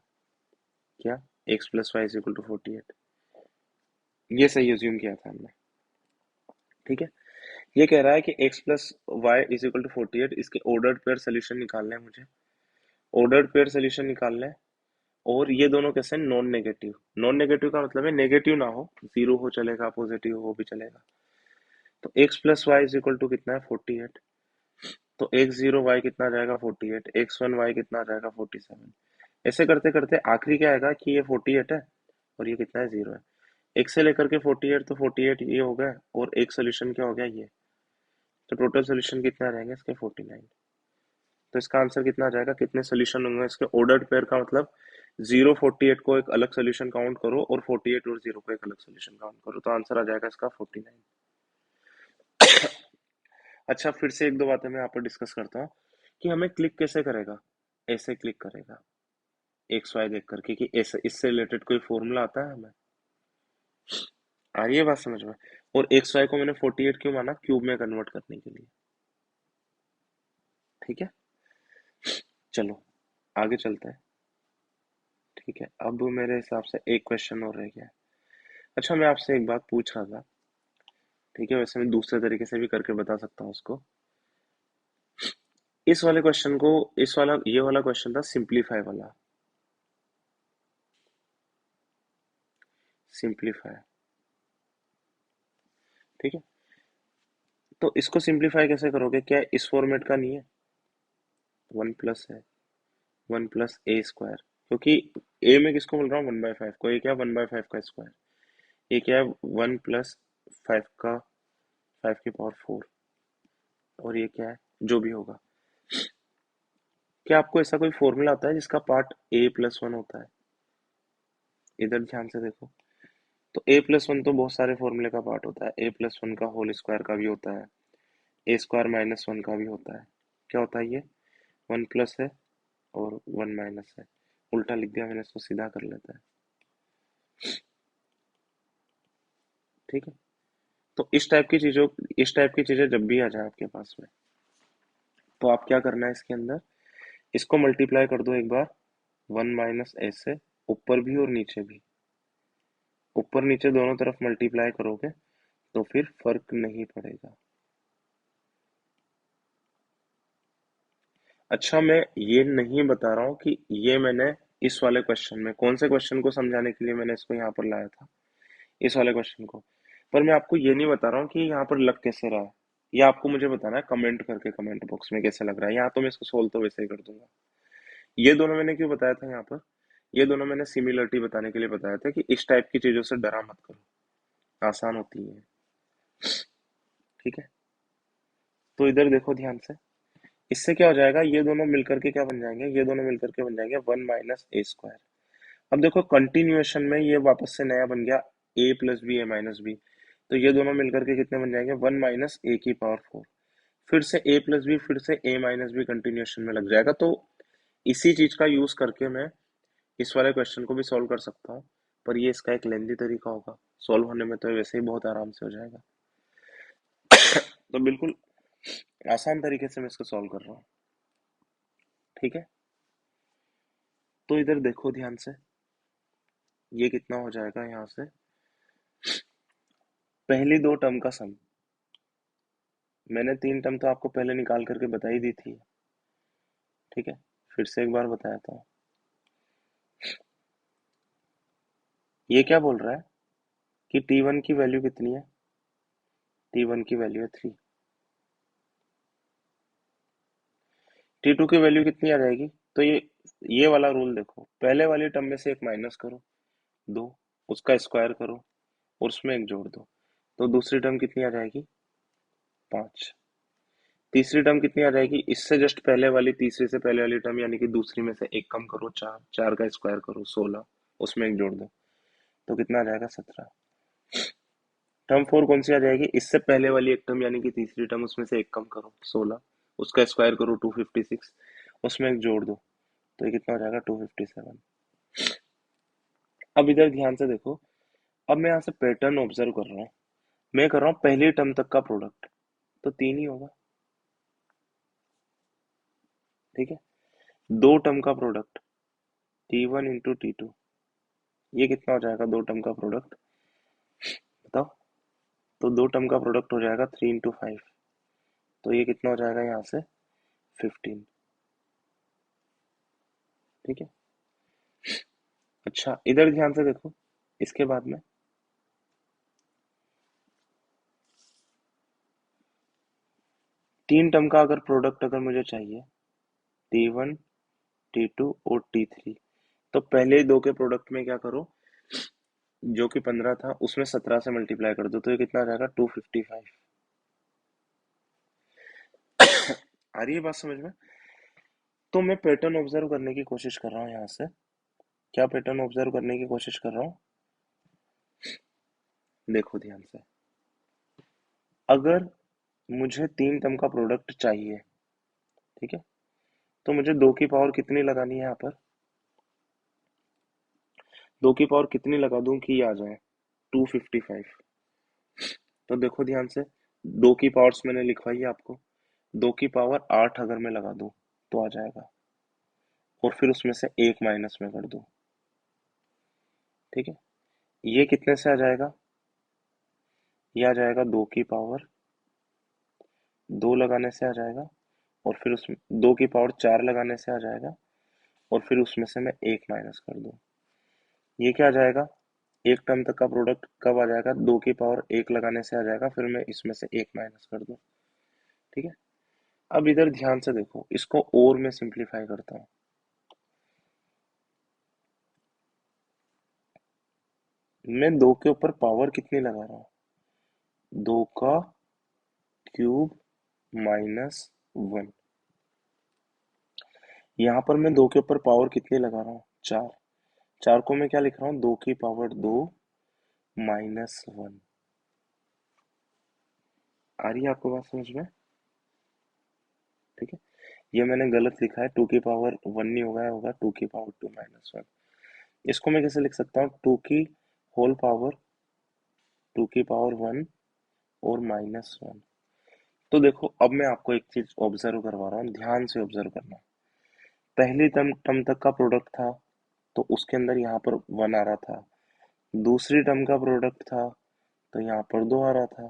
क्या, X plus Y is equal to 48। ये सही अज्यूम किया था हमने। ठीक है। ये कह रहा है कि x plus Y is equal to 48, इसके ऑर्डर्ड पेयर सोल्यूशन निकालना है मुझे। ऑर्डर्ड पेयर सोल्यूशन निकालना है। और ये दोनों कैसे, नॉन नेगेटिव। नॉन नेगेटिव का मतलब है नेगेटिव ना हो, जीरो हो चलेगा, पॉजिटिव हो भी चलेगा। तो x plus Y is equal to कितना है, 48। तो x जीरो वाई कितना आ जाएगा, 48। x वन वाई कितना आ जाएगा, 47। ऐसे करते करते आखिरी क्या आएगा कि ये 48 है और ये कितना है, जीरो है। x से लेकर के 48, तो 48 ये हो गया और एक सोल्यूशन क्या हो गया, ये। तो टोटल सोल्यूशन कितना रहेंगे इसके, 49। तो इसका आंसर कितना आ जाएगा, कितने सोल्यूशन होंगे इसके ऑर्डर्ड पेयर का मतलब, जीरो 48 को एक अलग सोल्यूशन काउंट करो और 48 और जीरो को एक अलग सोल्यूशन काउंट करो, तो आंसर आ जाएगा इसका 49। अच्छा, फिर से एक दो बातें मैं यहाँ पर डिस्कस करता हूँ कि हमें क्लिक कैसे करेगा। ऐसे क्लिक करेगा एक्स वाई देख करके कि ऐसे इससे रिलेटेड कोई फॉर्मूला आता है हमें। आ रही है बात समझ में। और एक्स वाई को मैंने 48 क्यों माना, क्यूब में कन्वर्ट करने के लिए। ठीक है। चलो आगे चलते हैं। ठीक है, अब मेरे हिसाब से एक क्वेश्चन और रह गया है। अच्छा, मैं आपसे एक बात पूछ रहा था। ठीक है, वैसे मैं दूसरे तरीके से भी करके बता सकता हूँ उसको। इस वाले क्वेश्चन को, इस वाला ये वाला क्वेश्चन था सिंप्लीफाई वाला। सिंप्लीफाई। ठीक है। तो इसको सिंप्लीफाई कैसे करोगे, क्या इस फॉर्मेट का नहीं है। वन प्लस है, वन प्लस ए स्क्वायर। क्योंकि ए में किसको बोल रहा हूँ, 1/5 को। ये क्या, 1/5 का स्क्वायर। ये क्या है, 1+5 का 5 की पावर 4। और ये क्या है, जो भी होगा। क्या आपको ऐसा कोई फॉर्मूला आता है जिसका पार्ट a+1 होता है। इधर ध्यान से देखो। तो a+1 तो बहुत सारे फॉर्मूले का पार्ट होता है। a+1 का होल स्क्वायर का भी होता है, a² - 1 का भी होता है। क्या होता है ये, वन प्लस है और वन माइनस है। उल्टा लिख दिया मैंने, इसको सीधा कर लेता है। ठीक है। तो इस टाइप की चीजें जब भी आ जाए आपके पास में, तो आप क्या करना है, इसके अंदर इसको मल्टीप्लाई कर दो एक बार, वन माइनस ए से, ऊपर भी और नीचे भी। ऊपर नीचे दोनों तरफ मल्टीप्लाई करोगे तो फिर फर्क नहीं पड़ेगा। अच्छा, मैं ये नहीं बता रहा हूँ कि ये मैंने इस वाले क्वेश्चन में, कौन से क्वेश्चन को समझाने के लिए मैंने इसको यहाँ पर लाया था, इस वाले क्वेश्चन को। पर मैं आपको ये नहीं बता रहा हूँ कि यहाँ पर लग कैसे रहा है। ये आपको मुझे बताना है कमेंट करके, कमेंट बॉक्स में कैसे लग रहा है। यहाँ तो मैं इसको सोल्व तो वैसे ही कर दूंगा। ये दोनों मैंने क्यों बताया था यहाँ पर, ये दोनों मैंने सिमिलरिटी बताने के लिए बताया था कि इस टाइप की चीजों से डरा मत करो, आसान होती है। ठीक है। तो इधर देखो ध्यान से। इससे क्या हो जाएगा, ये दोनों मिलकर के क्या बन जाएंगे, ये दोनों मिलकर के बन जाएंगे वन माइनस ए स्क्वायर। अब देखो कंटिन्यूएशन में ये वापस से नया बन गया a+b a-b। तो ये दोनों मिलकर के कितने बन जाएंगे, 1 - a⁴। फिर से a+b, फिर से a-b कंटिन्यूएशन में लग जाएगा। तो इसी चीज का यूज करके मैं इस वाले क्वेश्चन को भी सॉल्व कर सकता हूँ। पर ये इसका एक लेंदी तरीका होगा, सॉल्व होने में तो वैसे ही बहुत आराम से हो जाएगा। तो बिल्कुल आसान तरीके से मैं इसको सॉल्व कर रहा हूँ। ठीक है। तो इधर देखो ध्यान से, ये कितना हो जाएगा यहाँ से, पहली दो टर्म का सम। मैंने तीन टर्म तो आपको पहले निकाल करके बता ही दी थी। ठीक है। फिर से एक बार बताया था। ये क्या बोल रहा है कि t1 की वैल्यू कितनी है, t1 की वैल्यू है 3। t2 की वैल्यू कितनी आ जाएगी। तो ये वाला रूल देखो, पहले वाली टर्म में से एक माइनस करो, दो, उसका स्क्वायर करो और उसमें एक जोड़ दो। तो दूसरी टर्म कितनी आ जाएगी, 5। तीसरी टर्म कितनी आ जाएगी, इससे जस्ट पहले वाली, तीसरी से पहले वाली टर्म यानी कि दूसरी में से एक कम करो, 4। 4 का स्क्वायर करो, 16, उसमें एक जोड़ दो। तो कितना आ जाएगा, 17। टर्म 4 कौन सी आ जाएगी, इससे पहले वाली एक टर्म यानी कि तीसरी टर्म, उसमें से एक कम करो, 16, उसका स्क्वायर करो, 256, उसमें एक जोड़ दो। तो ये कितना हो जाएगा, 257। अब इधर ध्यान से देखो। अब मैं यहाँ से पैटर्न ऑब्जर्व कर रहा हूँ। मैं कर रहा हूँ पहली टर्म तक का प्रोडक्ट, तो 3 ही होगा। ठीक है। दो टर्म का प्रोडक्ट, T1 × T2, ये कितना हो जाएगा, दो टर्म का प्रोडक्ट, तो दो टर्म का प्रोडक्ट हो जाएगा 3 into 5। तो ये कितना हो जाएगा यहाँ से 15। ठीक है। अच्छा इधर ध्यान से देखो, इसके बाद में तीन टर्म का अगर प्रोडक्ट अगर मुझे चाहिए, T1 T2 और T3, तो पहले ही दो के प्रोडक्ट में क्या करो, जो कि 15 था उसमें 17 से मल्टीप्लाई कर दो, तो ये कितना आ जाएगा 255। आ रही है बात समझ में? तो मैं पैटर्न ऑब्जर्व करने की कोशिश कर रहा हूँ यहाँ से। क्या पैटर्न ऑब्जर्व करने की कोशिश कर रहा हूँ, देखो ध्यान से। अगर मुझे तीन टर्म का प्रोडक्ट चाहिए, ठीक है, तो मुझे दो की पावर कितनी लगानी है यहाँ पर, दो की पावर कितनी लगा दूं कि ये आ जाए 255। तो देखो ध्यान से, दो की पावर्स मैंने लिखवाई है आपको, दो की पावर 8 अगर मैं लगा दूं तो आ जाएगा, और फिर उसमें से एक माइनस में कर दूं। ठीक है, ये कितने से आ जाएगा, ये आ जाएगा दो की पावर दो लगाने से आ जाएगा, और फिर उसमें दो की पावर चार लगाने से आ जाएगा, और फिर उसमें से मैं एक माइनस कर दूं। ये क्या आ जाएगा, एक टर्म तक का प्रोडक्ट कब आ जाएगा, दो की पावर एक लगाने से आ जाएगा, फिर मैं इसमें से एक माइनस कर दूं। ठीक है। अब इधर ध्यान से देखो, इसको और मैं सिंप्लीफाई करता हूँ। मैं दो के ऊपर पावर कितनी लगा रहा हूँ, दो का क्यूब माइनस वन। यहाँ पर मैं दो के ऊपर पावर कितनी लगा रहा हूँ, चार। चार को मैं क्या लिख रहा हूँ, दो की पावर दो माइनस वन। आ रही है आपको बात समझ में? ठीक है। ये मैंने गलत लिखा है, टू की पावर वन नहीं होगा, होगा टू की पावर टू माइनस वन। इसको मैं कैसे लिख सकता हूँ, टू की होल पावर टू की पावर वन और माइनस वन। तो देखो अब मैं आपको एक चीज ऑब्जर्व करवा रहा हूँ, ध्यान से ऑब्जर्व करना। पहली टर्म तक का प्रोडक्ट था, तो उसके अंदर यहाँ पर वन आ रहा था। दूसरी टर्म का प्रोडक्ट था, तो यहाँ पर दो आ रहा था।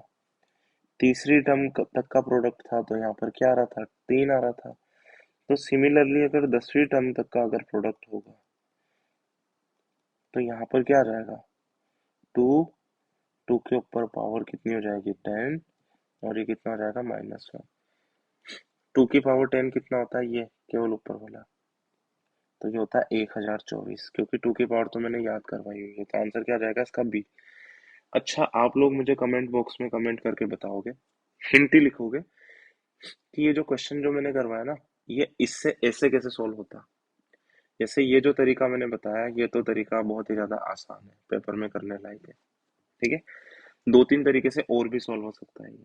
तीसरी टर्म तक का प्रोडक्ट था, तो यहाँ पर क्या आ रहा था, तीन आ रहा था। तो सिमिलरली अगर 10वीं टर्म तक का अगर प्रोडक्ट होगा, तो यहाँ पर क्या आ जाएगा, टू। टू के ऊपर पावर कितनी हो जाएगी, 10, और ये कितना हो जाएगा, -1। टू की पावर 10 कितना होता है, ये केवल ऊपर वाला, तो ये होता है 1024, क्योंकि टू की पावर तो मैंने याद करवाई हुई है। तो आंसर क्या आ जाएगा इसका, बी। अच्छा आप लोग मुझे कमेंट बॉक्स में कमेंट करके बताओगे, हिंट ही लिखोगे कि ये जो क्वेश्चन जो मैंने करवाया ना, ये इससे ऐसे कैसे सॉल्व होता। जैसे ये जो तरीका मैंने बताया, ये तो तरीका बहुत ही ज्यादा आसान है, पेपर में करने लायक है। ठीक है, दो तीन तरीके से और भी सॉल्व हो सकता है ये।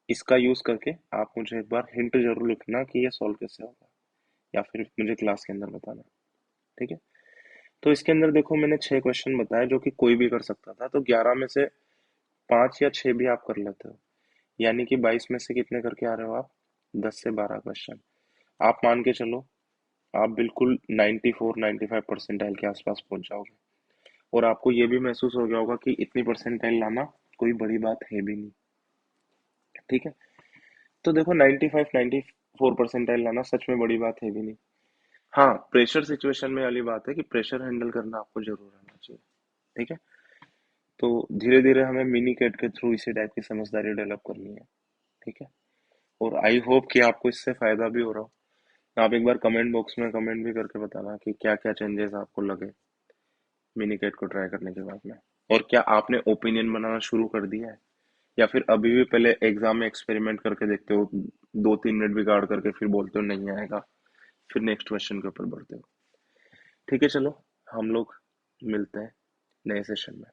इसका यूज करके आप मुझे एक बार हिंट जरूर लिखना कि ये सॉल्व कैसे होगा, या फिर मुझे क्लास के अंदर बताना। ठीक है। तो इसके अंदर देखो मैंने 6 क्वेश्चन बताए, जो कि कोई भी कर सकता था, तो 11 में से 5 या 6 भी आप कर लेते हो, यानी कि 22 में से कितने करके आ रहे हो आप, 10 से 12 क्वेश्चन। आप मान के चलो, आप बिल्कुल 94-95 परसेंटाइल के आसपास पहुंच जाओगे, और आपको ये भी महसूस हो गया होगा कि इतनी परसेंटाइल लाना कोई बड़ी बात है भी नहीं। ठीक है। तो देखो 95-94 परसेंटाइल लाना सच में बड़ी बात है भी नहीं। हाँ, प्रेशर सिचुएशन में वाली बात है कि प्रेशर हैंडल करना आपको जरूर आना चाहिए। ठीक है। तो धीरे धीरे हमें मिनी कैट के थ्रू इसी टाइप की समझदारी डेवलप करनी है। ठीक है। और आई होप कि आपको इससे फायदा भी हो रहा हो। आप एक बार कमेंट बॉक्स में कमेंट भी करके बताना कि क्या क्या चेंजेस आपको लगे मिनी कैट को ट्राई करने के बाद में, और क्या आपने ओपिनियन बनाना शुरू कर दिया है, या फिर अभी भी पहले एग्जाम में एक्सपेरिमेंट करके देखते हो, 2-3 मिनट बिगाड़ करके फिर बोलते हो नहीं आएगा, फिर नेक्स्ट क्वेश्चन के ऊपर बढ़ते हो। ठीक है, चलो हम लोग मिलते हैं नए सेशन में।